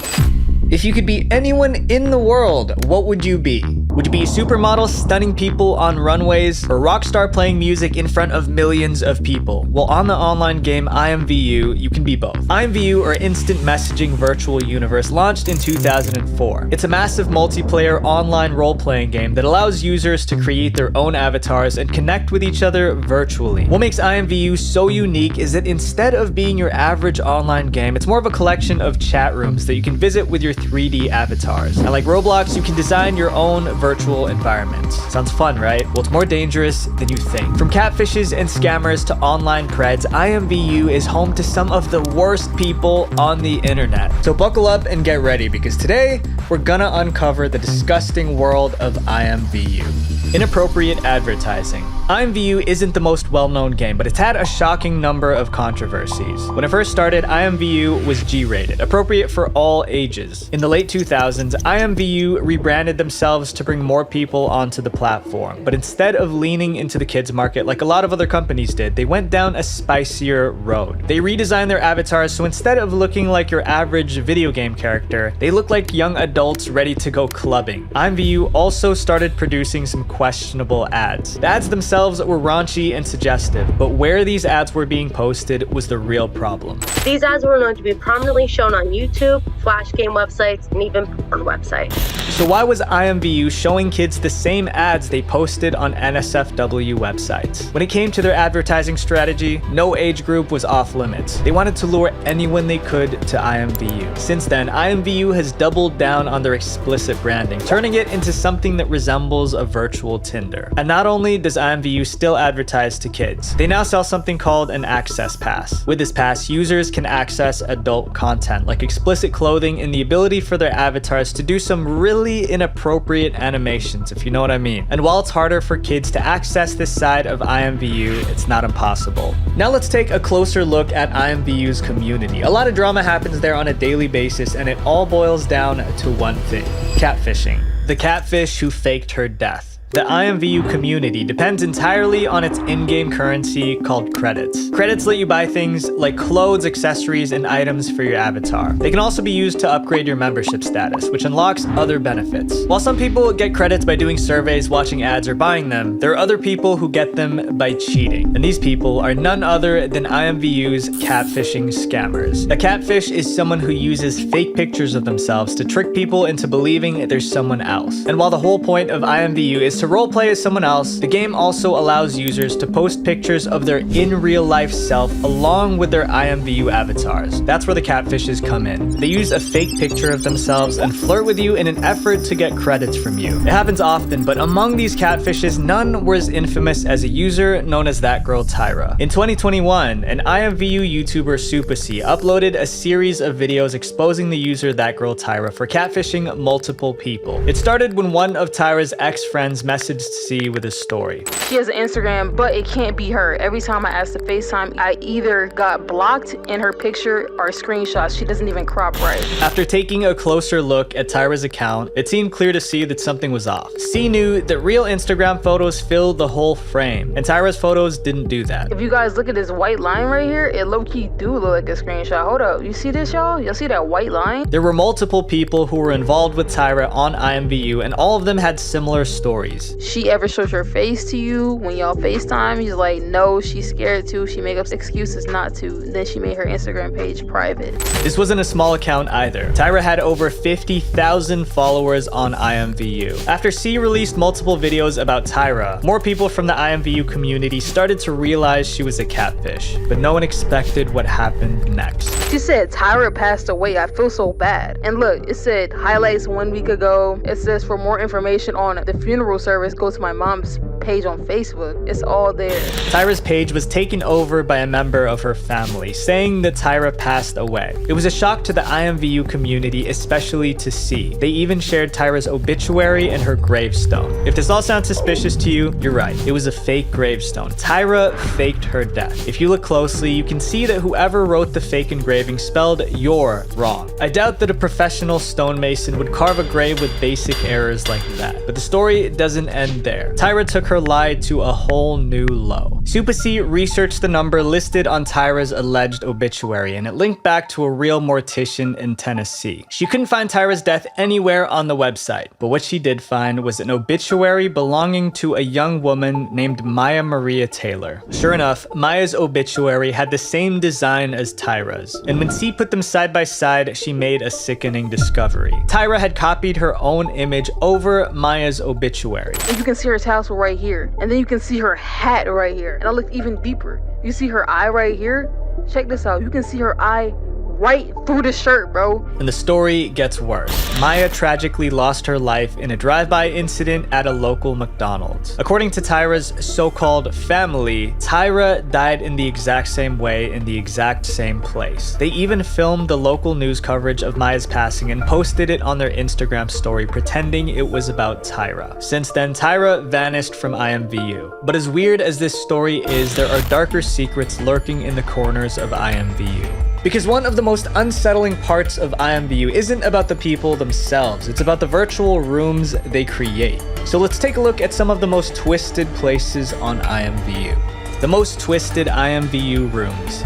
If you could be anyone in the world, what would you be? Would you be a supermodel stunning people on runways, or a rock star playing music in front of millions of people? Well, on the online game IMVU, you can be both. IMVU, or Instant Messaging Virtual Universe, launched in 2004. It's a massive multiplayer online role-playing game that allows users to create their own avatars and connect with each other virtually. What makes IMVU so unique is that instead of being your average online game, it's more of a collection of chat rooms that you can visit with your 3D avatars. And like Roblox, you can design your own virtual environments. Sounds fun, right? Well, it's more dangerous than you think. From catfishes and scammers to online creds, IMVU is home to some of the worst people on the internet. So buckle up and get ready, because today we're gonna uncover the disgusting world of IMVU. Inappropriate advertising. IMVU isn't the most well-known game, but it's had a shocking number of controversies. When it first started, IMVU was G-rated, appropriate for all ages. In the late 2000s, IMVU rebranded themselves to bring more people onto the platform. But instead of leaning into the kids market like a lot of other companies did, they went down a spicier road. They redesigned their avatars, so instead of looking like your average video game character, they look like young adults ready to go clubbing. IMVU also started producing some questionable ads. The ads themselves were raunchy and suggestive, but where these ads were being posted was the real problem. These ads were known to be prominently shown on YouTube, Flash game websites, and even porn websites. So why was IMVU showing kids the same ads they posted on NSFW websites? When it came to their advertising strategy, no age group was off limits. They wanted to lure anyone they could to IMVU. Since then, IMVU has doubled down on their explicit branding, turning it into something that resembles a virtual Tinder. And not only does IMVU still advertise to kids, they now sell something called an access pass. With this pass, users can access adult content like explicit clothing and the ability for their avatars to do some really inappropriate animations, if you know what I mean. And while it's harder for kids to access this side of IMVU, it's not impossible. Now let's take a closer look at IMVU's community. A lot of drama happens there on a daily basis, and it all boils down to one thing: catfishing. The catfish who faked her death. The IMVU community depends entirely on its in-game currency called credits. Credits let you buy things like clothes, accessories, and items for your avatar. They can also be used to upgrade your membership status, which unlocks other benefits. While some people get credits by doing surveys, watching ads, or buying them, there are other people who get them by cheating. And these people are none other than IMVU's catfishing scammers. A catfish is someone who uses fake pictures of themselves to trick people into believing there's someone else. And while the whole point of IMVU is to roleplay as someone else, the game also allows users to post pictures of their in real life self along with their IMVU avatars. That's where the catfishes come in. They use a fake picture of themselves and flirt with you in an effort to get credits from you. It happens often, but among these catfishes, none were as infamous as a user known as That Girl Tyra. In 2021, an IMVU YouTuber Supasi uploaded a series of videos exposing the user That Girl Tyra for catfishing multiple people. It started when one of Tyra's ex-friends messaged C with a story. She has an Instagram, but it can't be her. Every time I asked to FaceTime, I either got blocked in her picture or screenshots. She doesn't even crop right. After taking a closer look at Tyra's account, it seemed clear to C that something was off. C knew that real Instagram photos filled the whole frame, and Tyra's photos didn't do that. If you guys look at this white line right here, it low-key do look like a screenshot. Hold up, you see this, y'all? Y'all see that white line? There were multiple people who were involved with Tyra on IMVU, and all of them had similar stories. fantasies. She ever shows her face to you when y'all FaceTime? He's like, no, she's scared to. She make up excuses not to. Then she made her Instagram page private. This wasn't a small account either. Tyra had over 50,000 followers on IMVU. After C released multiple videos about Tyra, more people from the IMVU community started to realize she was a catfish, but no one expected what happened next. She said, Tyra passed away. I feel so bad. And look, it said highlights 1 week ago. It says for more information on the funeral service, go to my mom's page on Facebook. It's all there. Tyra's page was taken over by a member of her family, saying that Tyra passed away. It was a shock to the IMVU community, especially to C. They even shared Tyra's obituary and her gravestone. If this all sounds suspicious to you, you're right. It was a fake gravestone. Tyra faked her death. If you look closely, you can see that whoever wrote the fake engraving spelled "you're" wrong. I doubt that a professional stonemason would carve a grave with basic errors like that. But the story doesn't end there. Tyra took her lie to a whole new low. Super C researched the number listed on Tyra's alleged obituary, and it linked back to a real mortician in Tennessee. She couldn't find Tyra's death anywhere on the website, but what she did find was an obituary belonging to a young woman named Maya Maria Taylor. Sure enough, Maya's obituary had the same design as Tyra's, and when C put them side by side, she made a sickening discovery. Tyra had copied her own image over Maya's obituary. And you can see her tassel right here, and then you can see her hat right here, and I looked even deeper. You see her eye right here? Check this out. You can see her eye right through the shirt, bro. And the story gets worse. Maya tragically lost her life in a drive-by incident at a local McDonald's. According to Tyra's so-called family, Tyra died in the exact same way in the exact same place. They even filmed the local news coverage of Maya's passing and posted it on their Instagram story, pretending it was about Tyra. Since then, Tyra vanished from IMVU. But as weird as this story is, there are darker secrets lurking in the corners of IMVU. Because one of the most unsettling parts of IMVU isn't about the people themselves, it's about the virtual rooms they create. So let's take a look at some of the most twisted places on IMVU. The most twisted IMVU rooms.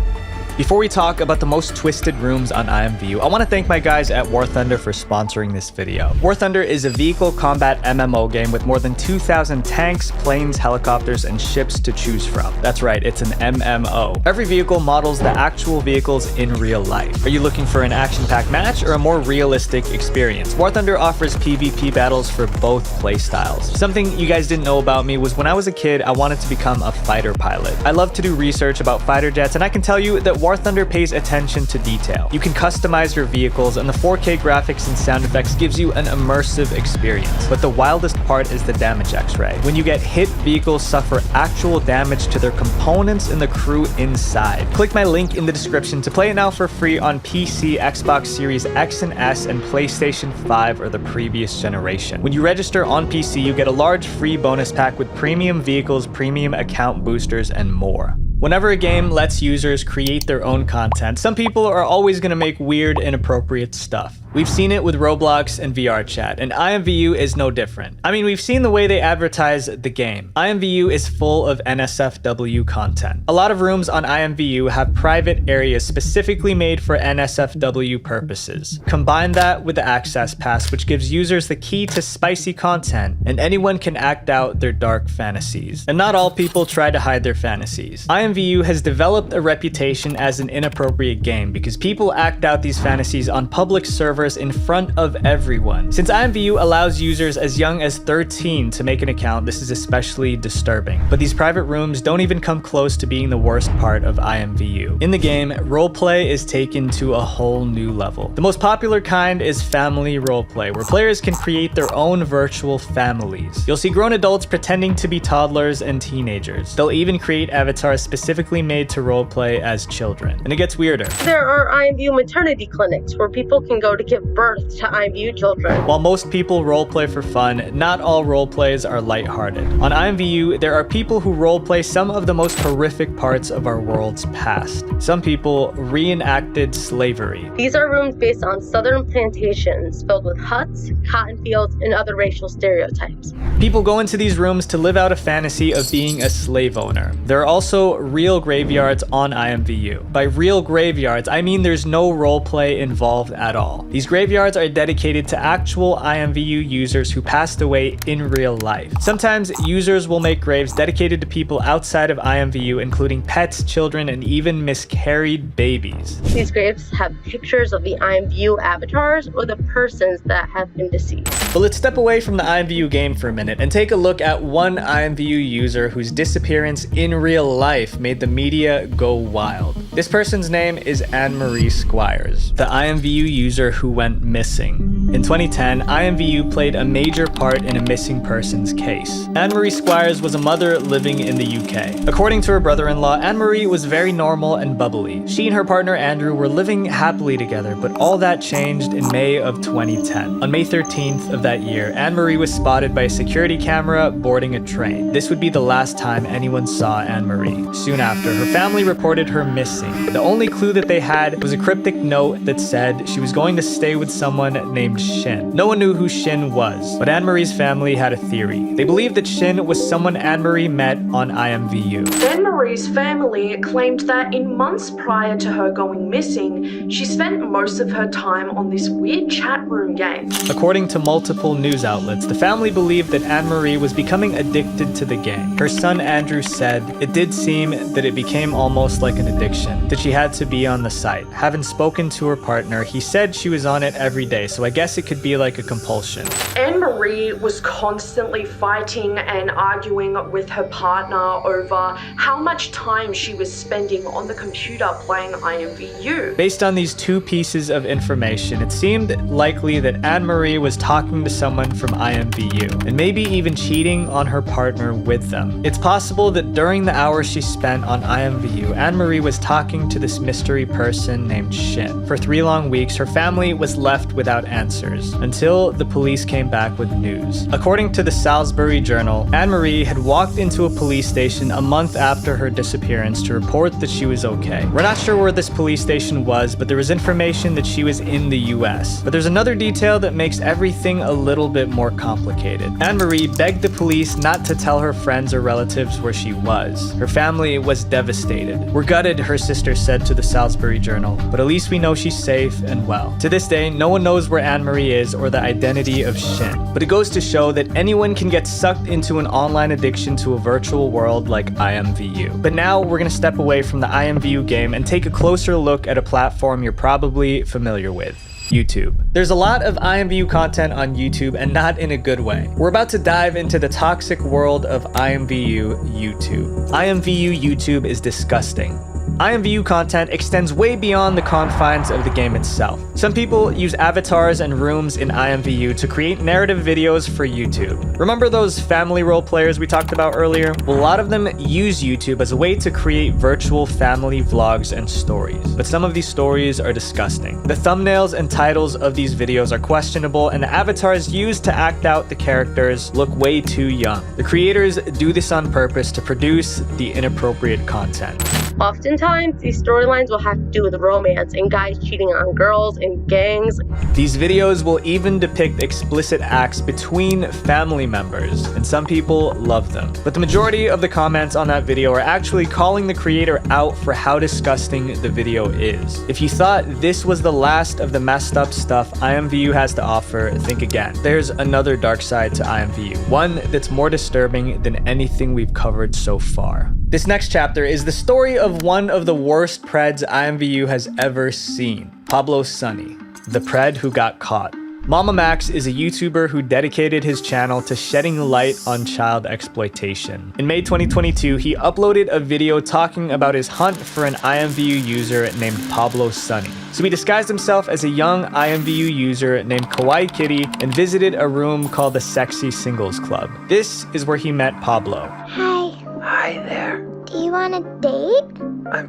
Before we talk about the most twisted rooms on IMVU, I want to thank my guys at War Thunder for sponsoring this video. War Thunder is a vehicle combat MMO game with more than 2,000 tanks, planes, helicopters, and ships to choose from. That's right, it's an MMO. Every vehicle models the actual vehicles in real life. Are you looking for an action-packed match or a more realistic experience? War Thunder offers PvP battles for both playstyles. Something you guys didn't know about me was when I was a kid, I wanted to become a fighter pilot. I love to do research about fighter jets, and I can tell you that War Thunder pays attention to detail. You can customize your vehicles, and the 4K graphics and sound effects gives you an immersive experience. But the wildest part is the damage X-ray. When you get hit, vehicles suffer actual damage to their components and the crew inside. Click my link in the description to play it now for free on PC, Xbox Series X and S, and PlayStation 5 or the previous generation. When you register on PC, you get a large free bonus pack with premium vehicles, premium account boosters, and more. Whenever a game lets users create their own content, some people are always going to make weird, inappropriate stuff. We've seen it with Roblox and VR chat, and IMVU is no different. I mean, we've seen the way they advertise the game. IMVU is full of NSFW content. A lot of rooms on IMVU have private areas specifically made for NSFW purposes. Combine that with the Access Pass, which gives users the key to spicy content, and anyone can act out their dark fantasies. And not all people try to hide their fantasies. IMVU has developed a reputation as an inappropriate game because people act out these fantasies on public servers in front of everyone. Since IMVU allows users as young as 13 to make an account, this is especially disturbing. But these private rooms don't even come close to being the worst part of IMVU. In the game, roleplay is taken to a whole new level. The most popular kind is family roleplay, where players can create their own virtual families. You'll see grown adults pretending to be toddlers and teenagers. They'll even create avatars specifically made to roleplay as children. And it gets weirder. There are IMVU maternity clinics where people can go to give birth to IMVU children. While most people roleplay for fun, not all roleplays are lighthearted. On IMVU, there are people who roleplay some of the most horrific parts of our world's past. Some people reenacted slavery. These are rooms based on southern plantations filled with huts, cotton fields, and other racial stereotypes. People go into these rooms to live out a fantasy of being a slave owner. There are also real graveyards on IMVU. By real graveyards, I mean there's no roleplay involved at all. These These graveyards are dedicated to actual IMVU users who passed away in real life. Sometimes users will make graves dedicated to people outside of IMVU, including pets, children, and even miscarried babies. These graves have pictures of the IMVU avatars or the persons that have been deceased. But let's step away from the IMVU game for a minute and take a look at one IMVU user whose disappearance in real life made the media go wild. This person's name is Anne-Marie Squires, the IMVU user who went missing. In 2010, IMVU played a major part in a missing persons case. Anne-Marie Squires was a mother living in the UK. According to her brother-in-law, Anne-Marie was very normal and bubbly. She and her partner Andrew were living happily together, but all that changed in May of 2010. On May 13th of that year, Anne-Marie was spotted by a security camera boarding a train. This would be the last time anyone saw Anne-Marie. Soon after, her family reported her missing. The only clue that they had was a cryptic note that said she was going to stay with someone named Shin. No one knew who Shin was, but Anne-Marie's family had a theory. They believed that Shin was someone Anne-Marie met on IMVU. Anne-Marie's family claimed that in months prior to her going missing, she spent most of her time on this weird chat room game. According to multiple news outlets, the family believed that Anne-Marie was becoming addicted to the game. Her son Andrew said, "It did seem that it became almost like an addiction, that she had to be on the site. Having spoken to her partner, he said she was on it every day, so I guess it could be like a compulsion." Anne-Marie was constantly fighting and arguing with her partner over how much time she was spending on the computer playing IMVU. Based on these two pieces of information, it seemed likely that Anne-Marie was talking to someone from IMVU, and maybe even cheating on her partner with them. It's possible that during the hours she spent on IMVU, Anne-Marie was talking to this mystery person named Shin. For 3 long weeks, her family was left without answers, until the police came back with news. According to the Salisbury Journal, Anne-Marie had walked into a police station a month after her disappearance to report that she was okay. We're not sure where this police station was, but there was information that she was in the US. But there's another detail that makes everything a little bit more complicated. Anne-Marie begged the police not to tell her friends or relatives where she was. Her family was devastated. "We're gutted," her sister said to the Salisbury Journal, "but at least we know she's safe and well." To this day, no one knows where Anne-Marie is or the identity of Shin. But it goes to show that anyone can get sucked into an online addiction to a virtual world like IMVU. But now we're going to step away from the IMVU game and take a closer look at a platform you're probably familiar with. YouTube. There's a lot of IMVU content on YouTube, and not in a good way. We're about to dive into the toxic world of IMVU YouTube. IMVU YouTube is disgusting. IMVU content extends way beyond the confines of the game itself. Some people use avatars and rooms in IMVU to create narrative videos for YouTube. Remember those family role players we talked about earlier? Well, a lot of them use YouTube as a way to create virtual family vlogs and stories. But some of these stories are disgusting. The thumbnails and titles of these videos are questionable, and the avatars used to act out the characters look way too young. The creators do this on purpose to produce the inappropriate content. Oftentimes, these storylines will have to do with romance and guys cheating on girls and gangs. These videos will even depict explicit acts between family members, and some people love them. But the majority of the comments on that video are actually calling the creator out for how disgusting the video is. If you thought this was the last of the messed up stuff IMVU has to offer, think again. There's another dark side to IMVU, one that's more disturbing than anything we've covered so far. This next chapter is the story of one of the worst preds IMVU has ever seen, Pablo Sunny, the pred who got caught. Mama Max is a YouTuber who dedicated his channel to shedding light on child exploitation. In May 2022, he uploaded a video talking about his hunt for an IMVU user named Pablo Sunny. So he disguised himself as a young IMVU user named Kawaii Kitty and visited a room called the Sexy Singles Club. This is where he met Pablo. Hi. Hi there. Do you want a date?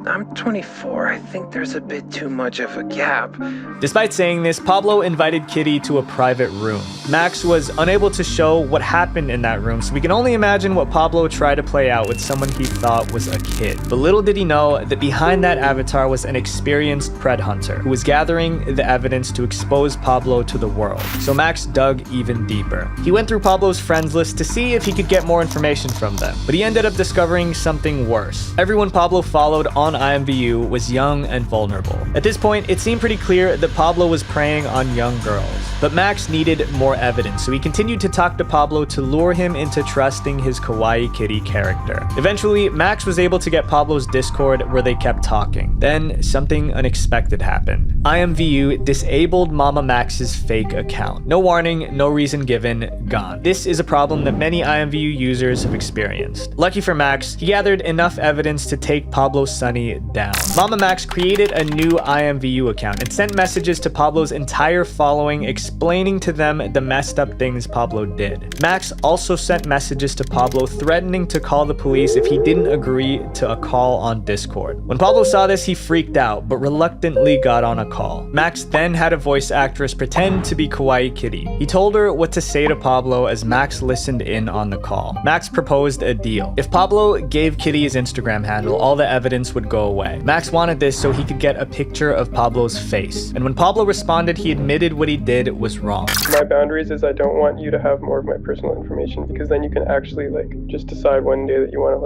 I'm 24. I think there's a bit too much of a gap. Despite saying this, Pablo invited Kitty to a private room. Max was unable to show what happened in that room, so we can only imagine what Pablo tried to play out with someone he thought was a kid. But little did he know that behind that avatar was an experienced pred hunter who was gathering the evidence to expose Pablo to the world. So Max dug even deeper. He went through Pablo's friends list to see if he could get more information from them, but he ended up discovering something worse. Everyone Pablo followed on on IMVU was young and vulnerable. At this point, it seemed pretty clear that Pablo was preying on young girls. But Max needed more evidence, so he continued to talk to Pablo to lure him into trusting his kawaii kitty character. Eventually, Max was able to get Pablo's Discord where they kept talking. Then, something unexpected happened. IMVU disabled Mama Max's fake account. No warning, no reason given, gone. This is a problem that many IMVU users have experienced. Lucky for Max, he gathered enough evidence to take Pablo Sunny down. Mama Max created a new IMVU account and sent messages to Pablo's entire following explaining to them the messed up things Pablo did. Max also sent messages to Pablo threatening to call the police if he didn't agree to a call on Discord. When Pablo saw this, he freaked out, but reluctantly got on a call. Max then had a voice actress pretend to be Kawaii Kitty. He told her what to say to Pablo as Max listened in on the call. Max proposed a deal. If Pablo gave Kitty his Instagram handle, all the evidence would go away. Max wanted this so he could get a picture of Pablo's face. And when Pablo responded, he admitted what he did was wrong. My boundaries is I don't want you to have more of my personal information, because then you can actually just decide one day that you want to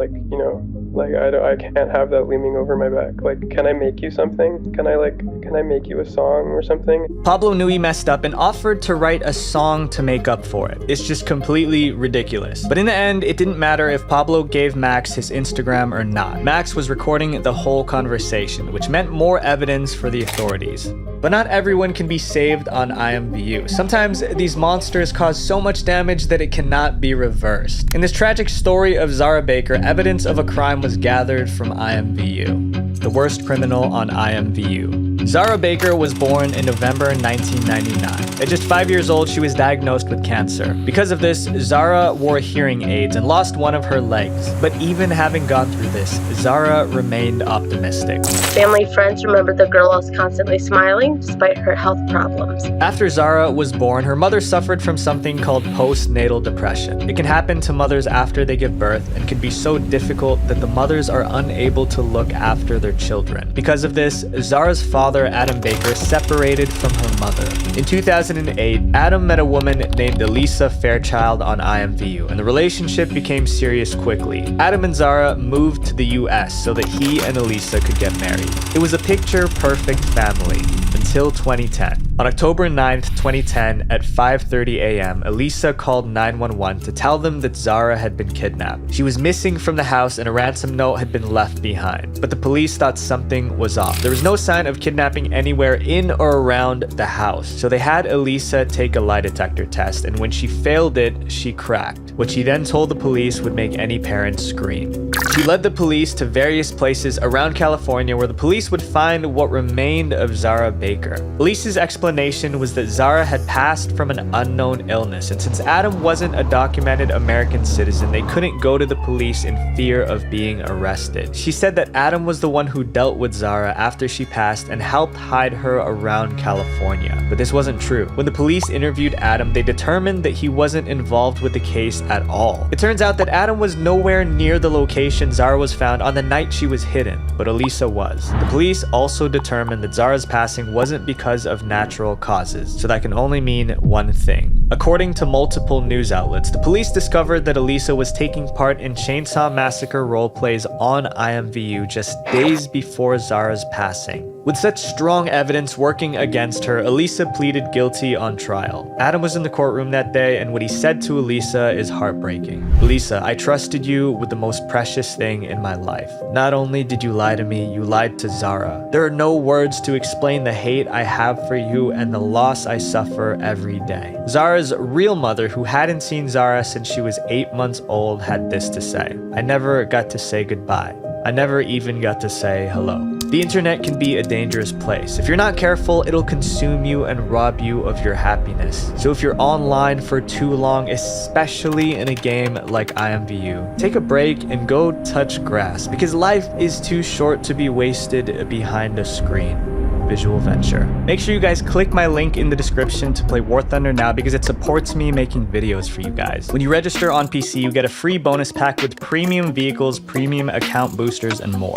I can't have that looming over my back. Can I make you something? Can I make you a song or something? Pablo knew he messed up and offered to write a song to make up for it. It's just completely ridiculous. But in the end, it didn't matter if Pablo gave Max his Instagram or not. Max was recording the whole conversation, which meant more evidence for the authorities. But not everyone can be saved on IMVU. Sometimes these monsters cause so much damage that it cannot be reversed. In this tragic story of Zara Baker, evidence of a crime was gathered from IMVU, the worst criminal on IMVU. Zara Baker was born in November 1999. At just 5 years old, she was diagnosed with cancer. Because of this, Zara wore hearing aids and lost one of her legs. But even having gone through this, Zara remained optimistic. Family friends remember the girl was constantly smiling despite her health problems. After Zara was born, her mother suffered from something called postnatal depression. It can happen to mothers after they give birth and can be so difficult that the mothers are unable to look after their children. Because of this, Zara's father, Adam Baker, separated from her mother. In 2008, Adam met a woman named Elisa Fairchild on IMVU, and the relationship became serious quickly. Adam and Zara moved to the US so that he and Elisa could get married. It was a picture-perfect family until 2010. On October 9th, 2010, at 5:30 a.m., Elisa called 911 to tell them that Zara had been kidnapped. She was missing from the house and a ransom note had been left behind. But the police thought something was off. There was no sign of kidnapping anywhere in or around the house. So they had Elisa take a lie detector test, and when she failed it, she cracked, which she then told the police would make any parent scream. She led the police to various places around California where the police would find what remained of Zara Baker. Elisa's explanation was that Zara had passed from an unknown illness, and since Adam wasn't a documented American citizen, they couldn't go to the police in fear of being arrested. She said that Adam was the one who dealt with Zara after she passed and helped hide her around California. But this wasn't true. When the police interviewed Adam, they determined that he wasn't involved with the case at all. It turns out that Adam was nowhere near the location Zara was found on the night she was hidden, but Elisa was. The police also determined that Zara's passing wasn't because of natural causes, so that can only mean one thing. According to multiple news outlets, the police discovered that Elisa was taking part in Chainsaw Massacre roleplays on IMVU just days before Zara's passing. With such strong evidence working against her, Elisa pleaded guilty on trial. Adam was in the courtroom that day, and what he said to Elisa is heartbreaking. Elisa, I trusted you with the most precious thing in my life. Not only did you lie to me, you lied to Zara. There are no words to explain the hate I have for you and the loss I suffer every day. Zara's real mother, who hadn't seen Zara since she was 8 months old, had this to say. I never got to say goodbye. I never even got to say hello. The internet can be a dangerous place. If you're not careful, it'll consume you and rob you of your happiness. So if you're online for too long, especially in a game like IMVU, take a break and go touch grass, because life is too short to be wasted behind a screen. Visual venture. Make sure you guys click my link in the description to play War Thunder now, because it supports me making videos for you guys. When you register on PC, you get a free bonus pack with premium vehicles, premium account boosters, and more.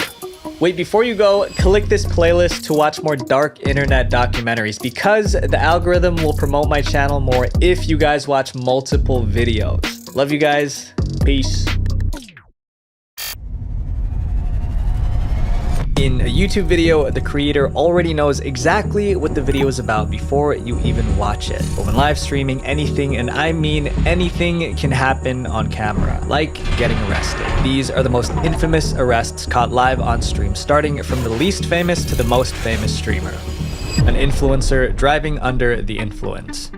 Wait, before you go, click this playlist to watch more dark internet documentaries, because the algorithm will promote my channel more if you guys watch multiple videos. Love you guys. Peace. In a YouTube video, the creator already knows exactly what the video is about before you even watch it. But when live streaming, anything, and I mean anything, can happen on camera, like getting arrested. These are the most infamous arrests caught live on stream, starting from the least famous to the most famous streamer. An influencer driving under the influence.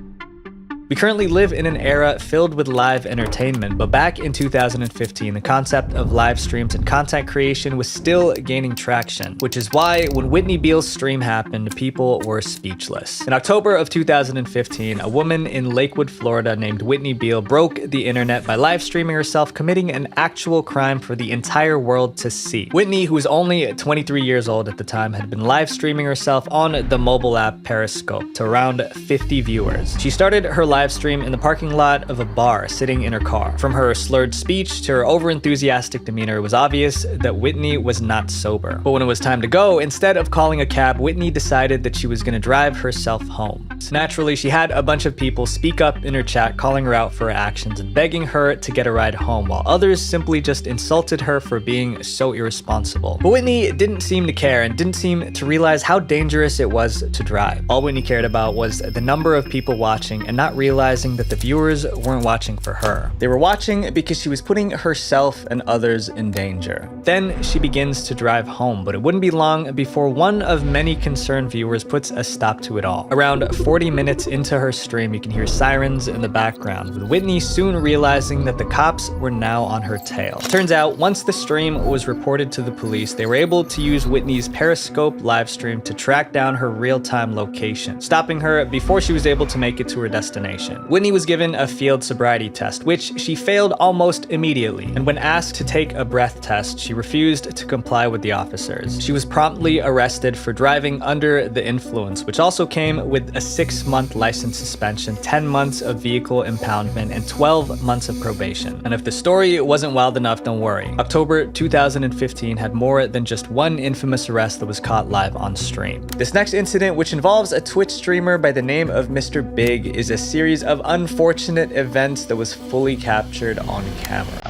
We currently live in an era filled with live entertainment, but back in 2015, the concept of live streams and content creation was still gaining traction, which is why when Whitney Beal's stream happened, people were speechless. In October of 2015, a woman in Lakewood, Florida named Whitney Beal broke the internet by live streaming herself committing an actual crime for the entire world to see. Whitney, who was only 23 years old at the time, had been live streaming herself on the mobile app Periscope to around 50 viewers. She started her live stream in the parking lot of a bar, sitting in her car. From her slurred speech to her overenthusiastic demeanor, it was obvious that Whitney was not sober. But when it was time to go, instead of calling a cab, Whitney decided that she was going to drive herself home. So naturally, she had a bunch of people speak up in her chat, calling her out for her actions and begging her to get a ride home, while others simply just insulted her for being so irresponsible. But Whitney didn't seem to care and didn't seem to realize how dangerous it was to drive. All Whitney cared about was the number of people watching and not realizing that the viewers weren't watching for her. They were watching because she was putting herself and others in danger. Then she begins to drive home, but it wouldn't be long before one of many concerned viewers puts a stop to it all. Around 40 minutes into her stream, you can hear sirens in the background, with Whitney soon realizing that the cops were now on her tail. Turns out, once the stream was reported to the police, they were able to use Whitney's Periscope live stream to track down her real-time location, stopping her before she was able to make it to her destination. Whitney was given a field sobriety test, which she failed almost immediately, and when asked to take a breath test, she refused to comply with the officers. She was promptly arrested for driving under the influence, which also came with a 6-month license suspension, 10 months of vehicle impoundment, and 12 months of probation. And if the story wasn't wild enough, don't worry. October 2015 had more than just one infamous arrest that was caught live on stream. This next incident, which involves a Twitch streamer by the name of Mr. Big, is a series of unfortunate events that was fully captured on camera.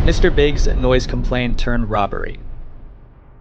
Mr. Big's noise complaint turned robbery.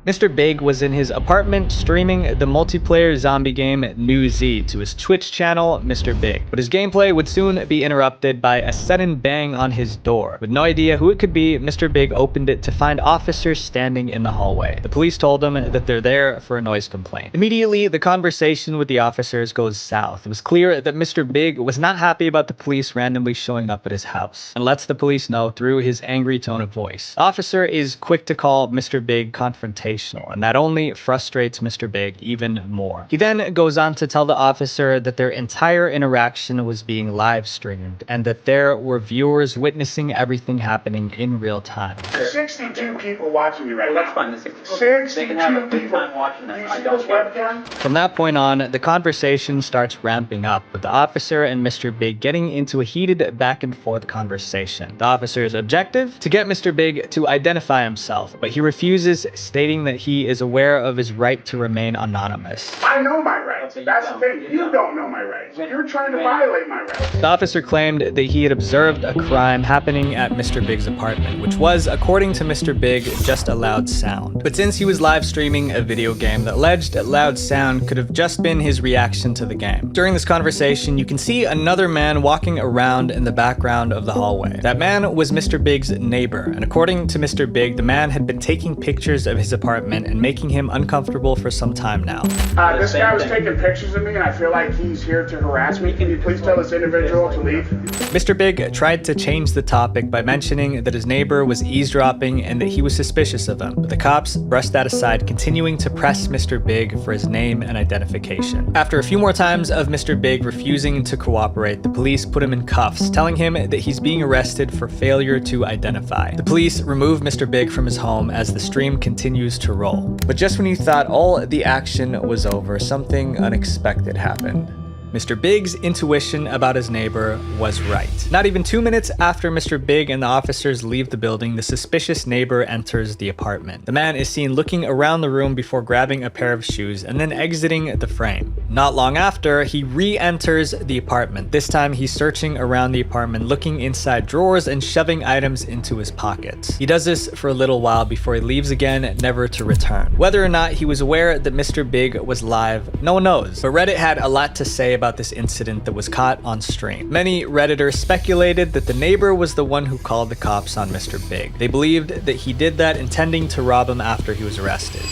Mr. Big was in his apartment streaming the multiplayer zombie game New Z to his Twitch channel, Mr. Big. But his gameplay would soon be interrupted by a sudden bang on his door. With no idea who it could be, Mr. Big opened it to find officers standing in the hallway. The police told him that they're there for a noise complaint. Immediately, the conversation with the officers goes south. It was clear that Mr. Big was not happy about the police randomly showing up at his house, and lets the police know through his angry tone of voice. The officer is quick to call Mr. Big confrontational, and that only frustrates Mr. Big even more. He then goes on to tell the officer that their entire interaction was being live streamed and that there were viewers witnessing everything happening in real time. 62 people watching you right now. That's fine. 62 people watching that. You see this webcam? From that point on, the conversation starts ramping up, with the officer and Mr. Big getting into a heated back and forth conversation. The officer's objective? To get Mr. Big to identify himself, but he refuses, stating that he is aware of his right to remain anonymous. I know my rights. That's the thing. You don't know my rights. You're trying to violate my rights. The officer claimed that he had observed a crime happening at Mr. Big's apartment, which was, according to Mr. Big, just a loud sound. But since he was live streaming a video game, the alleged loud sound could have just been his reaction to the game. During this conversation, you can see another man walking around in the background of the hallway. That man was Mr. Big's neighbor, and according to Mr. Big, the man had been taking pictures of his apartment and making him uncomfortable for some time now. This guy was taking pictures of me, and I feel like he's here to harass me. Can you please tell this individual to leave? Mr. Big tried to change the topic by mentioning that his neighbor was eavesdropping and that he was suspicious of him, but the cops brushed that aside, continuing to press Mr. Big for his name and identification. After a few more times of Mr. Big refusing to cooperate, the police put him in cuffs, telling him that he's being arrested for failure to identify. The police removed Mr. Big from his home as the stream continues to roll. But just when you thought all the action was over, something unexpected happened. Mr. Big's intuition about his neighbor was right. Not even 2 minutes after Mr. Big and the officers leave the building, the suspicious neighbor enters the apartment. The man is seen looking around the room before grabbing a pair of shoes and then exiting the frame. Not long after, he re-enters the apartment. This time he's searching around the apartment, looking inside drawers and shoving items into his pockets. He does this for a little while before he leaves again, never to return. Whether or not he was aware that Mr. Big was live, no one knows, but Reddit had a lot to say about this incident that was caught on stream. Many Redditors speculated that the neighbor was the one who called the cops on Mr. Big. They believed that he did that intending to rob him after he was arrested.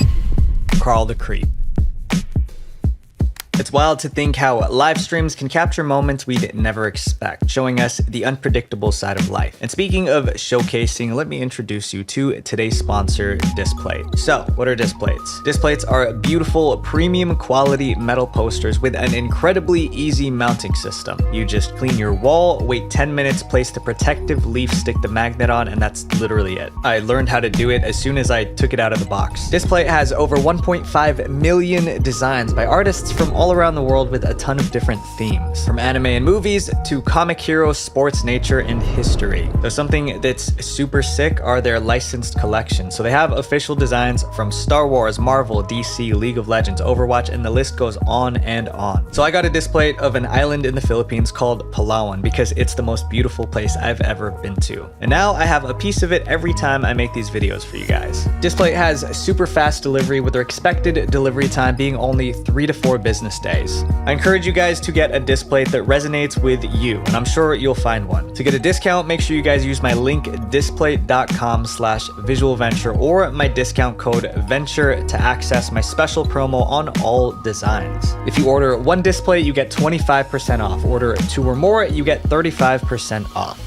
Carl the Creep. It's wild to think how live streams can capture moments we'd never expect, showing us the unpredictable side of life. And speaking of showcasing, let me introduce you to today's sponsor, Displate. So, what are Displates? Displates are beautiful, premium quality metal posters with an incredibly easy mounting system. You just clean your wall, wait 10 minutes, place the protective leaf, stick the magnet on, and that's literally it. I learned how to do it as soon as I took it out of the box. Displate has over 1.5 million designs by artists from all around the world with a ton of different themes, from anime and movies to comic heroes, sports, nature, and history. So something that's super sick are their licensed collections. So they have official designs from Star Wars, Marvel, DC, League of Legends, Overwatch, and the list goes on and on. So I got a display of an island in the Philippines called Palawan because it's the most beautiful place I've ever been to. And now I have a piece of it every time I make these videos for you guys. Displate has super fast delivery with their expected delivery time being only 3 to 4 business days. I encourage you guys to get a display that resonates with you, and I'm sure you'll find one. To get a discount, make sure you guys use my link displate.com/visualventure or my discount code VENTURE to access my special promo on all designs. If you order 1 display, you get 25% off. Order 2 or more, you get 35% off.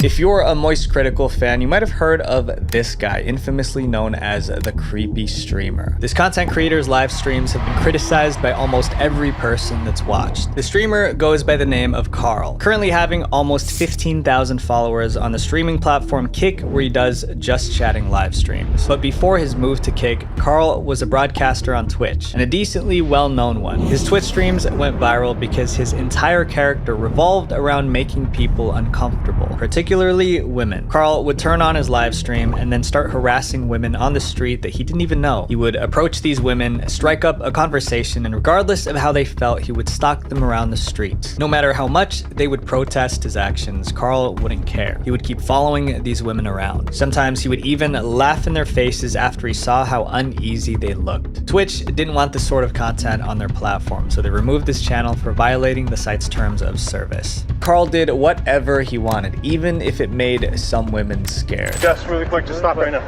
If you're a Moist Critical fan, you might have heard of this guy, infamously known as the Creepy Streamer. This content creator's live streams have been criticized by almost every person that's watched. The streamer goes by the name of Carl, currently having almost 15,000 followers on the streaming platform Kick, where he does just chatting live streams. But before his move to Kick, Carl was a broadcaster on Twitch, and a decently well-known one. His Twitch streams went viral because his entire character revolved around making people uncomfortable, particularly women. Carl would turn on his live stream and then start harassing women on the street that he didn't even know. He would approach these women, strike up a conversation, and regardless of how they felt, he would stalk them around the street. No matter how much they would protest his actions, Carl wouldn't care. He would keep following these women around. Sometimes he would even laugh in their faces after he saw how uneasy they looked. Twitch didn't want this sort of content on their platform, so they removed this channel for violating the site's terms of service. Carl did whatever he wanted, even if it made some women scared. Just really quick, just stop right now.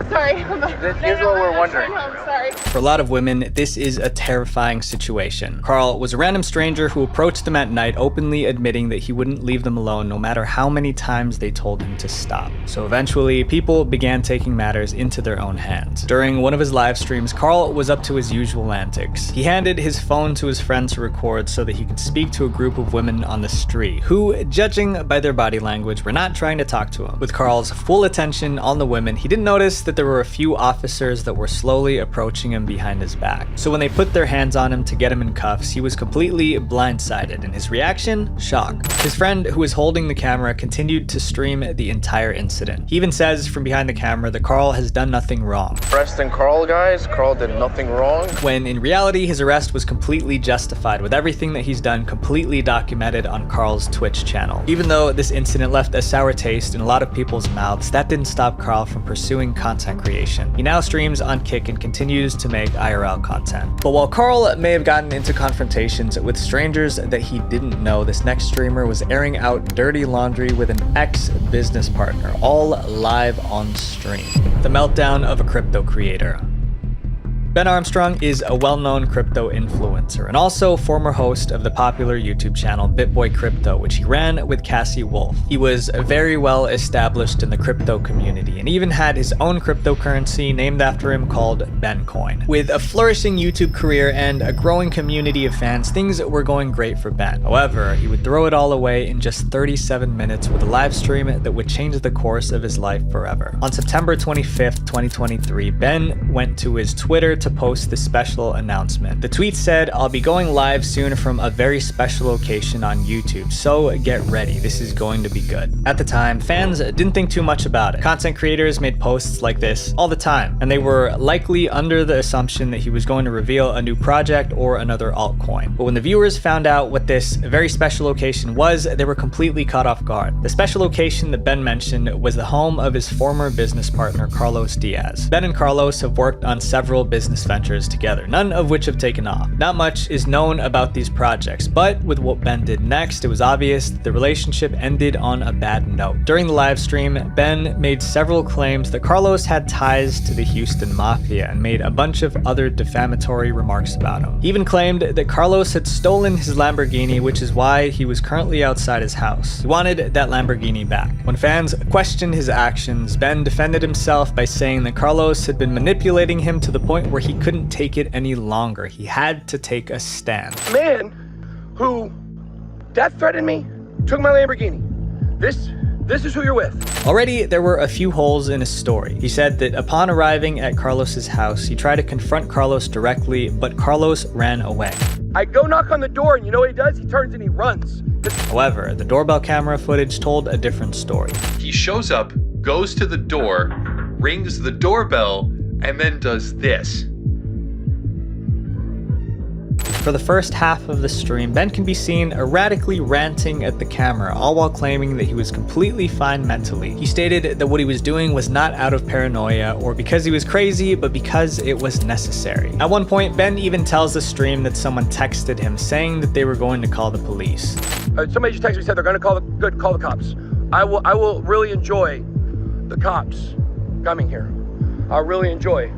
Sorry. Here's what we're wondering. Sorry. For a lot of women, this is a terrifying situation. Carl was a random stranger who approached them at night, openly admitting that he wouldn't leave them alone no matter how many times they told him to stop. So eventually, people began taking matters into their own hands. During one of his live streams, Carl was up to his usual antics. He handed his phone to his friend to record so that he could speak to a group of women on the street, who, judging by their body language, were not trying to talk to him. With Carl's full attention on the women, he didn't notice that there were a few officers that were slowly approaching him behind his back. So when they put their hands on him to get him in cuffs, he was completely blindsided, and his reaction? Shock. His friend, who was holding the camera, continued to stream the entire incident. He even says from behind the camera that Carl has done nothing wrong. Arresting Carl, guys. Carl did nothing wrong. When in reality, his arrest was completely justified, with everything that he's done completely documented on Carl's Twitch channel. Even though this incident left a sour taste in a lot of people's mouths, that didn't stop Carl from pursuing content creation. He now streams on Kick and continues to make IRL content. But while Carl may have gotten into confrontations with strangers that he didn't know, this next streamer was airing out dirty laundry with an ex-business partner, all live on stream. The meltdown of a crypto creator. Ben Armstrong is a well-known crypto influencer and also former host of the popular YouTube channel BitBoy Crypto, which he ran with Cassie Wolf. He was very well established in the crypto community and even had his own cryptocurrency named after him called BenCoin. With a flourishing YouTube career and a growing community of fans, things were going great for Ben. However, he would throw it all away in just 37 minutes with a live stream that would change the course of his life forever. On September 25th, 2023, Ben went to his Twitter to post this special announcement. The tweet said, "I'll be going live soon from a very special location on YouTube, so get ready, this is going to be good." At the time, fans didn't think too much about it. Content creators made posts like this all the time, and they were likely under the assumption that he was going to reveal a new project or another altcoin. But when the viewers found out what this very special location was, they were completely caught off guard. The special location that Ben mentioned was the home of his former business partner, Carlos Diaz. Ben and Carlos have worked on several business ventures together, none of which have taken off. Not much is known about these projects, but with what Ben did next, it was obvious that the relationship ended on a bad note. During the live stream, Ben made several claims that Carlos had ties to the Houston Mafia and made a bunch of other defamatory remarks about him. He even claimed that Carlos had stolen his Lamborghini, which is why he was currently outside his house. He wanted that Lamborghini back. When fans questioned his actions, Ben defended himself by saying that Carlos had been manipulating him to the point where he couldn't take it any longer. He had to take a stand. Man who death threatened me took my Lamborghini. This is who you're with. Already, there were a few holes in his story. He said that upon arriving at Carlos's house, he tried to confront Carlos directly, but Carlos ran away. I go knock on the door, and you know what he does? He turns and he runs. However, the doorbell camera footage told a different story. He shows up, goes to the door, rings the doorbell, and then does this. For the first half of the stream, Ben can be seen erratically ranting at the camera, all while claiming that he was completely fine mentally. He stated that what he was doing was not out of paranoia or because he was crazy, but because it was necessary. At one point, Ben even tells the stream that someone texted him saying that they were going to call the police. Somebody just texted me, said they're going to call the cops. I will really enjoy the cops coming here. I really enjoy it.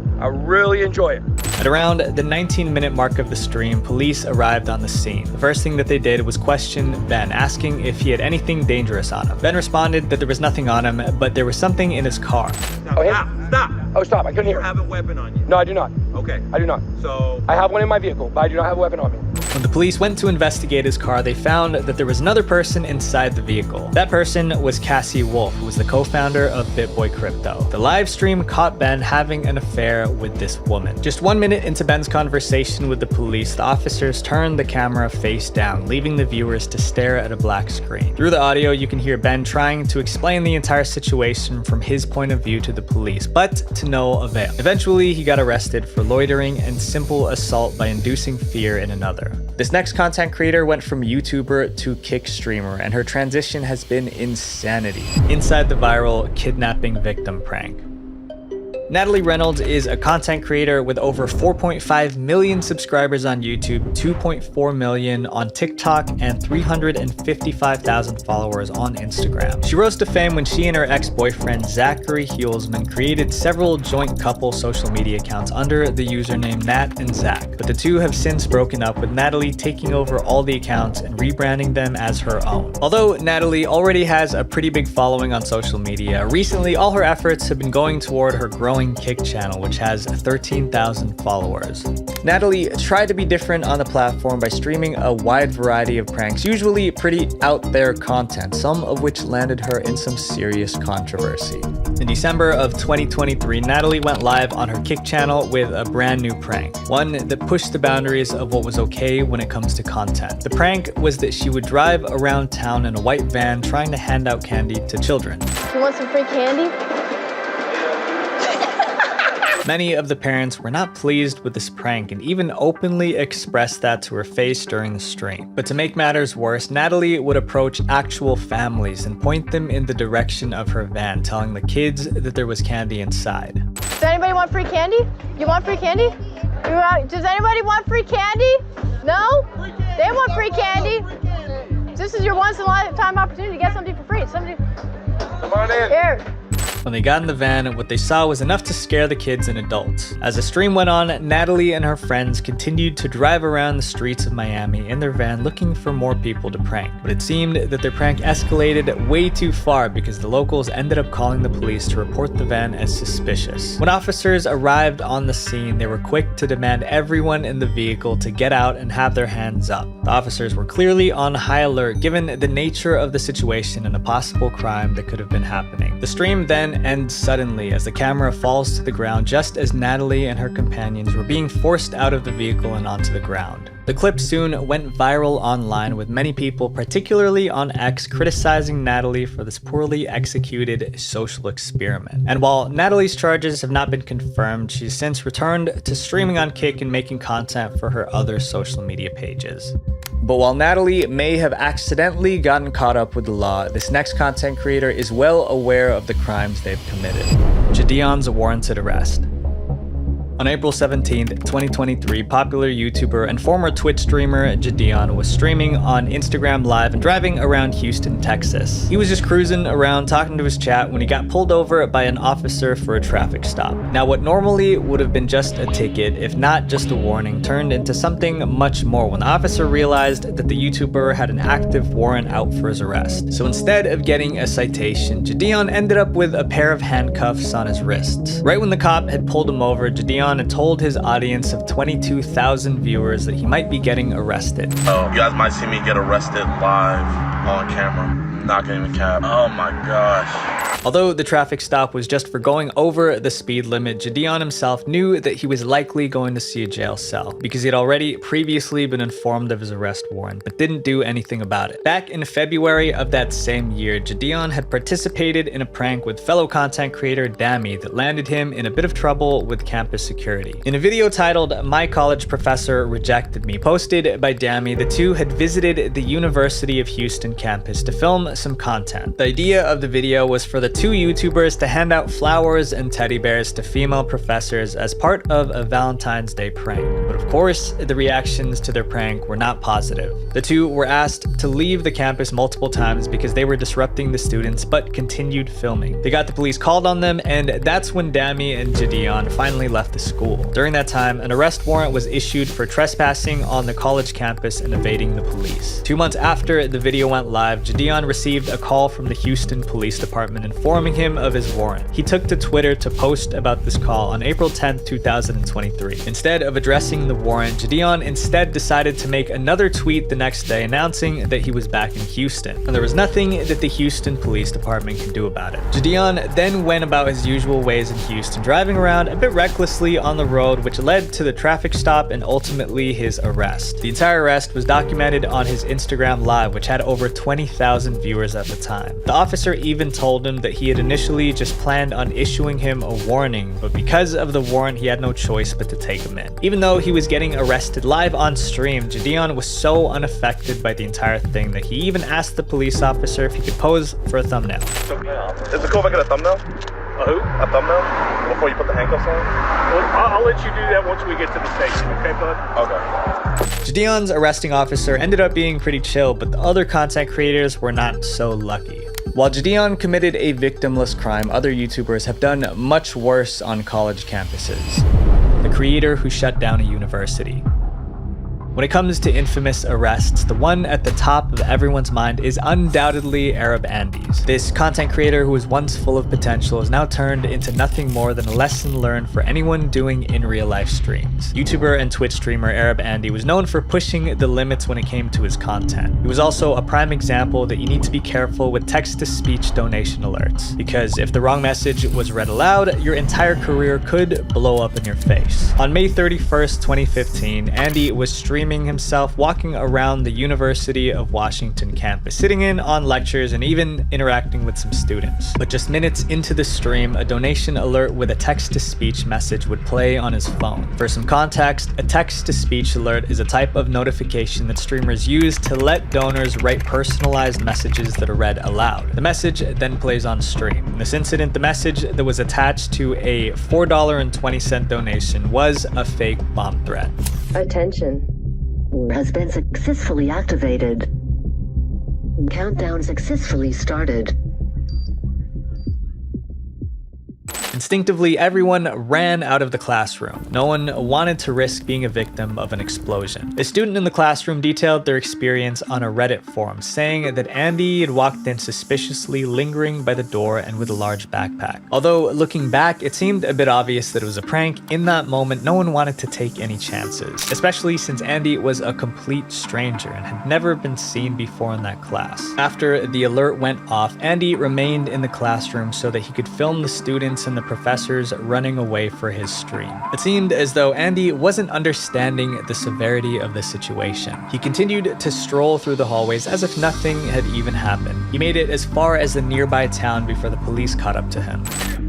At around the 19-minute mark of the stream, police arrived on the scene. The first thing that they did was question Ben, asking if he had anything dangerous on him. Ben responded that there was nothing on him, but there was something in his car. Stop. Oh, stop. I couldn't hear. You have a weapon on you? No, I do not. Okay. I do not. So... I have one in my vehicle, but I do not have a weapon on me. When the police went to investigate his car, they found that there was another person inside the vehicle. That person was Cassie Wolf, who was the co-founder of BitBoy Crypto. The live stream caught Ben having an affair with this woman. Just 1 minute into Ben's conversation with the police, the officers turned the camera face down, leaving the viewers to stare at a black screen. Through the audio, you can hear Ben trying to explain the entire situation from his point of view to the police, but to no avail. Eventually, he got arrested for loitering and simple assault by inducing fear in another. This next content creator went from YouTuber to kick streamer, and her transition has been insanity. Inside the viral kidnapping victim prank. Natalie Reynolds is a content creator with over 4.5 million subscribers on YouTube, 2.4 million on TikTok, and 355,000 followers on Instagram. She rose to fame when she and her ex-boyfriend Zachary Hulsman created several joint couple social media accounts under the username Nat and Zach, but the two have since broken up, with Natalie taking over all the accounts and rebranding them as her own. Although Natalie already has a pretty big following on social media, recently all her efforts have been going toward her growing Kick channel, which has 13,000 followers. Natalie tried to be different on the platform by streaming a wide variety of pranks, usually pretty out there content, some of which landed her in some serious controversy. In December of 2023, Natalie went live on her Kick channel with a brand new prank, one that pushed the boundaries of what was okay when it comes to content. The prank was that she would drive around town in a white van trying to hand out candy to children. You want some free candy? Many of the parents were not pleased with this prank and even openly expressed that to her face during the stream. But to make matters worse, Natalie would approach actual families and point them in the direction of her van, telling the kids that there was candy inside. Does anybody want free candy? You want free candy? Does anybody want free candy? No? They want free candy. This is your once in a lifetime opportunity to get something for free. Come on in. Here. When they got in the van, what they saw was enough to scare the kids and adults. As the stream went on, Natalie and her friends continued to drive around the streets of Miami in their van looking for more people to prank. But it seemed that their prank escalated way too far because the locals ended up calling the police to report the van as suspicious. When officers arrived on the scene, they were quick to demand everyone in the vehicle to get out and have their hands up. The officers were clearly on high alert given the nature of the situation and a possible crime that could have been happening. The stream then ends suddenly as the camera falls to the ground just as Natalie and her companions were being forced out of the vehicle and onto the ground. The clip soon went viral online, with many people, particularly on X, criticizing Natalie for this poorly executed social experiment. And while Natalie's charges have not been confirmed, she's since returned to streaming on Kick and making content for her other social media pages. But while Natalie may have accidentally gotten caught up with the law, this next content creator is well aware of the crimes they've committed. Gideon's warranted arrest. On April 17th, 2023, popular YouTuber and former Twitch streamer Gideon was streaming on Instagram Live and driving around Houston, Texas. He was just cruising around talking to his chat when he got pulled over by an officer for a traffic stop. Now, what normally would have been just a ticket, if not just a warning, turned into something much more when the officer realized that the YouTuber had an active warrant out for his arrest. So instead of getting a citation, Gideon ended up with a pair of handcuffs on his wrists. Right when the cop had pulled him over, Gideon had told his audience of 22,000 viewers that he might be getting arrested. Oh, you guys might see me get arrested live on camera. Not getting the cab. Oh my gosh. Although the traffic stop was just for going over the speed limit, Gideon himself knew that he was likely going to see a jail cell because he had already previously been informed of his arrest warrant, but didn't do anything about it. Back in February of that same year, Gideon had participated in a prank with fellow content creator Dammy that landed him in a bit of trouble with campus security. In a video titled "My College Professor Rejected Me," posted by Dammy, the two had visited the University of Houston campus to film some content. The idea of the video was for the two YouTubers to hand out flowers and teddy bears to female professors as part of a Valentine's Day prank. But of course, the reactions to their prank were not positive. The two were asked to leave the campus multiple times because they were disrupting the students, but continued filming. They got the police called on them, and that's when Dammy and Gideon finally left the school. During that time, an arrest warrant was issued for trespassing on the college campus and evading the police. 2 months after the video went live, Gideon received a call from the Houston Police Department informing him of his warrant. He took to Twitter to post about this call on April 10th, 2023. Instead of addressing the warrant, Gideon instead decided to make another tweet the next day announcing that he was back in Houston, and there was nothing that the Houston Police Department could do about it. Gideon then went about his usual ways in Houston, driving around a bit recklessly on the road, which led to the traffic stop and ultimately his arrest. The entire arrest was documented on his Instagram Live, which had over 20,000 viewers at the time. The officer even told him that he had initially just planned on issuing him a warning, but because of the warrant, he had no choice but to take him in. Even though he was getting arrested live on stream, Gideon was so unaffected by the entire thing that he even asked the police officer if he could pose for a thumbnail. Is it cool if I get a thumbnail? A who? A thumbnail? Before you put the handcuffs on? Well, I'll let you do that once we get to the station, okay, bud? Okay. Gideon's arresting officer ended up being pretty chill, but the other content creators were not so lucky. While Gideon committed a victimless crime, other YouTubers have done much worse on college campuses. The creator who shut down a university. When it comes to infamous arrests, the one at the top of everyone's mind is undoubtedly Arab Andy's. This content creator who was once full of potential is now turned into nothing more than a lesson learned for anyone doing in real life streams. YouTuber and Twitch streamer Arab Andy was known for pushing the limits when it came to his content. He was also a prime example that you need to be careful with text-to-speech donation alerts, because if the wrong message was read aloud, your entire career could blow up in your face. On May 31st, 2015, Andy was streaming himself walking around the University of Washington campus, sitting in on lectures and even interacting with some students. But just minutes into the stream, a donation alert with a text-to-speech message would play on his phone. For some context, a text-to-speech alert is a type of notification that streamers use to let donors write personalized messages that are read aloud. The message then plays on stream. In this incident, the message that was attached to a $4.20 donation was a fake bomb threat. Attention. Has been successfully activated. Countdown successfully started. Instinctively, everyone ran out of the classroom. No one wanted to risk being a victim of an explosion. A student in the classroom detailed their experience on a Reddit forum, saying that Andy had walked in suspiciously, lingering by the door and with a large backpack. Although looking back, it seemed a bit obvious that it was a prank. In that moment, no one wanted to take any chances, especially since Andy was a complete stranger and had never been seen before in that class. After the alert went off, Andy remained in the classroom so that he could film the students and the professors running away for his stream. It seemed as though Andy wasn't understanding the severity of the situation. He continued to stroll through the hallways as if nothing had even happened. He made it as far as the nearby town before the police caught up to him.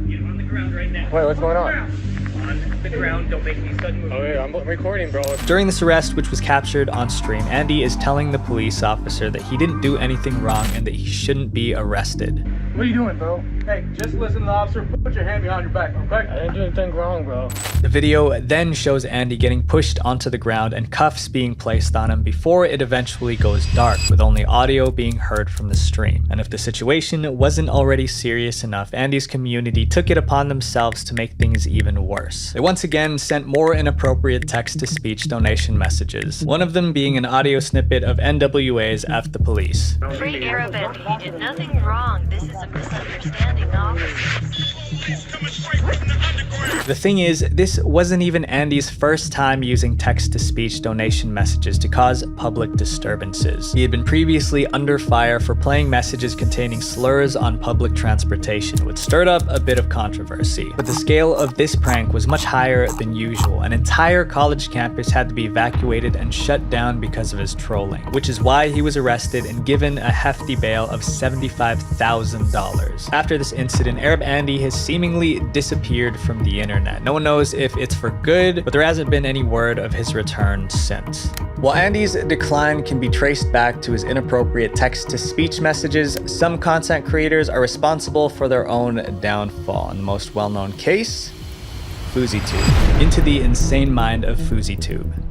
Get on the ground right now. Wait, what's going on? On the ground, don't make any sudden moves. Oh yeah, I'm recording, bro. During this arrest, which was captured on stream, Andy is telling the police officer that he didn't do anything wrong and that he shouldn't be arrested. What are you doing, bro? Hey, just listen to the officer. Put your hand behind your back, okay? I didn't do anything wrong, bro. The video then shows Andy getting pushed onto the ground and cuffs being placed on him before it eventually goes dark, with only audio being heard from the stream. And if the situation wasn't already serious enough, Andy's community took it upon themselves to make things even worse. They once again sent more inappropriate text-to-speech donation messages, one of them being an audio snippet of NWA's F the Police. Free Arab Andy, you did nothing wrong. This is a misunderstanding, officers. The thing is, this wasn't even Andy's first time using text-to-speech donation messages to cause public disturbances. He had been previously under fire for playing messages containing slurs on public transportation, which stirred up a bit of controversy. But the scale of this prank was much higher than usual. An entire college campus had to be evacuated and shut down because of his trolling, which is why he was arrested and given a hefty bail of $75,000. After this incident, Arab Andy has seemingly disappeared from the internet. No one knows if it's for good, but there hasn't been any word of his return since. While Andy's decline can be traced back to his inappropriate text-to-speech messages, some content creators are responsible for their own downfall. And the most well-known case, FouseyTube. Into the insane mind of FouseyTube.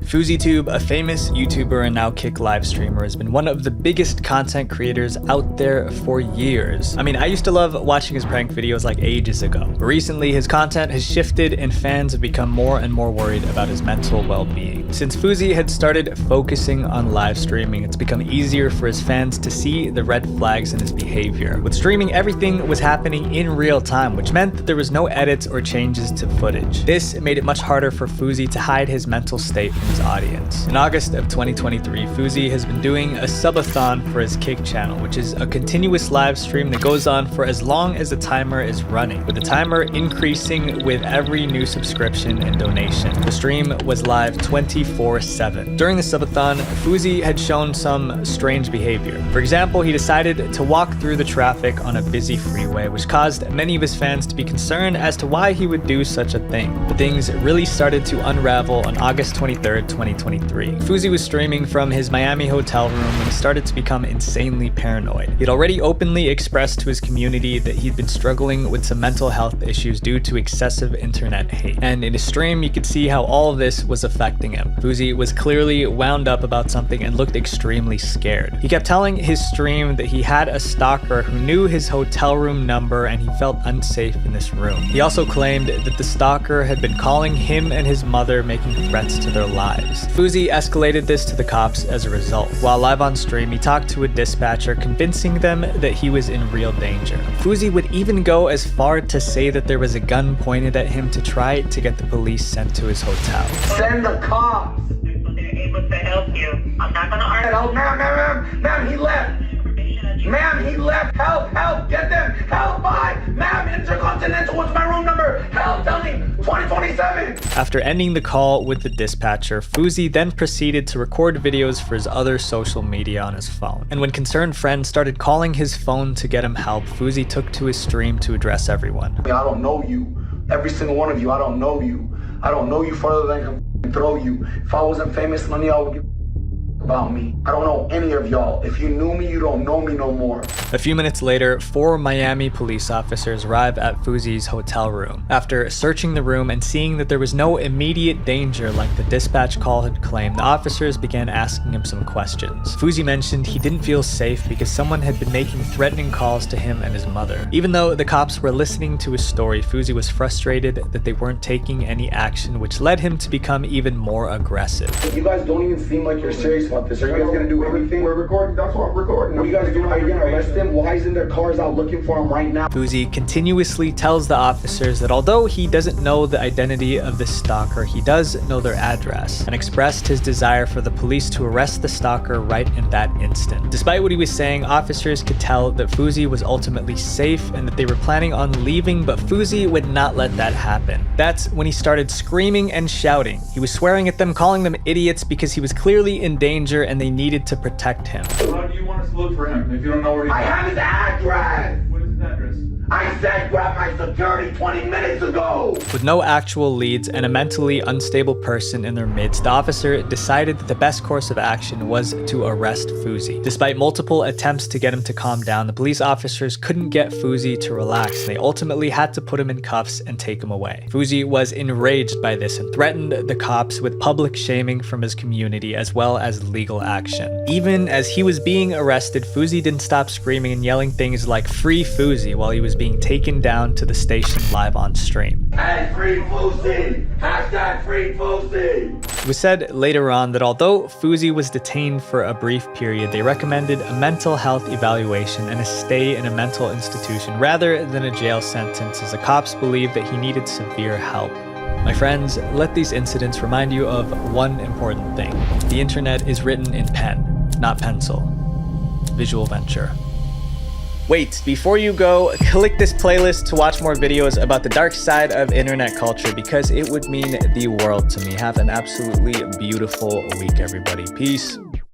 FouseyTube, a famous YouTuber and now Kick live streamer, has been one of the biggest content creators out there for years. I mean, I used to love watching his prank videos like ages ago. But recently, his content has shifted and fans have become more and more worried about his mental well-being. Since Fousey had started focusing on live streaming, it's become easier for his fans to see the red flags in his behavior. With streaming, everything was happening in real time, which meant that there was no edits or changes to footage. This made it much harder for Fousey to hide his mental state from his audience. In August of 2023, Fousey has been doing a subathon for his Kick channel, which is a continuous live stream that goes on for as long as the timer is running, with the timer increasing with every new subscription and donation. The stream was live 24/7. During the subathon, Fousey had shown some strange behavior. For example, he decided to walk through the traffic on a busy freeway, which caused many of his fans to be concerned as to why he would do such a thing. But things really started to unravel on August 23rd, 2023. Fousey was streaming from his Miami hotel room when he started to become insanely paranoid. He had already openly expressed to his community that he'd been struggling with some mental health issues due to excessive internet hate. And in his stream, you could see how all of this was affecting him. Fousey was clearly wound up about something and looked extremely scared. He kept telling his stream that he had a stalker who knew his hotel room number and he felt unsafe in this room. He also claimed that the stalker had been calling him and his mother, making threats to their lives. Fousey escalated this to the cops as a result. While live on stream, he talked to a dispatcher, convincing them that he was in real danger. Fousey would even go as far to say that there was a gun pointed at him to try to get the police sent to his hotel. Send the cops! They're able to help you. I'm not gonna argue. Oh, ma'am, he left! Ma'am, he left! Help! Get them! Help! Ma'am, Intercontinental, what's my room number? Help! Tell me! 2027! After ending the call with the dispatcher, Fousey then proceeded to record videos for his other social media on his phone. And when concerned friends started calling his phone to get him help, Fousey took to his stream to address everyone. I don't know you. Every single one of you, I don't know you. I don't know you further than I can throw you. If I wasn't famous, none of y'all would give about me. I don't know any of y'all. If you knew me, you don't know me no more. A few minutes later, 4 Miami police officers arrive at Fuzi's hotel room. After searching the room and seeing that there was no immediate danger like the dispatch call had claimed, the officers began asking him some questions. Fuzi mentioned he didn't feel safe because someone had been making threatening calls to him and his mother. Even though the cops were listening to his story, Fuzi was frustrated that they weren't taking any action, which led him to become even more aggressive. You guys don't even seem like you're serious about this. Are you guys gonna do anything? We're recording. That's what I'm recording. What are you guys doing? Are you gonna arrest him? Why isn't there cars out looking for him right now? Fuzi continuously tells the officers that although he doesn't know the identity of the stalker, he does know their address, and expressed his desire for the police to arrest the stalker right in that instant. Despite what he was saying, officers could tell that Fuzi was ultimately safe and that they were planning on leaving, but Fuzi would not let that happen. That's when he started screaming and shouting. He was swearing at them, calling them idiots because he was clearly in danger and they needed to protect him. How do you want us to look for him if you don't know where he is? I have his address! What is his address? I said grab my security 20 minutes ago! With no actual leads and a mentally unstable person in their midst, the officer decided that the best course of action was to arrest Fuzi. Despite multiple attempts to get him to calm down, the police officers couldn't get Fuzi to relax, and they ultimately had to put him in cuffs and take him away. Fuzi was enraged by this and threatened the cops with public shaming from his community as well as legal action. Even as he was being arrested, Fuzi didn't stop screaming and yelling things like "Free Fuzi" while he was being taken down to the station live on stream. Hey, free Fuzi! Hashtag free Fuzi! It was said later on that although Fuzi was detained for a brief period, they recommended a mental health evaluation and a stay in a mental institution rather than a jail sentence, as the cops believed that he needed severe help. My friends, let these incidents remind you of one important thing. The internet is written in pen, not pencil. Visual venture. Wait, before you go, click this playlist to watch more videos about the dark side of internet culture because it would mean the world to me. Have an absolutely beautiful week, everybody. Peace.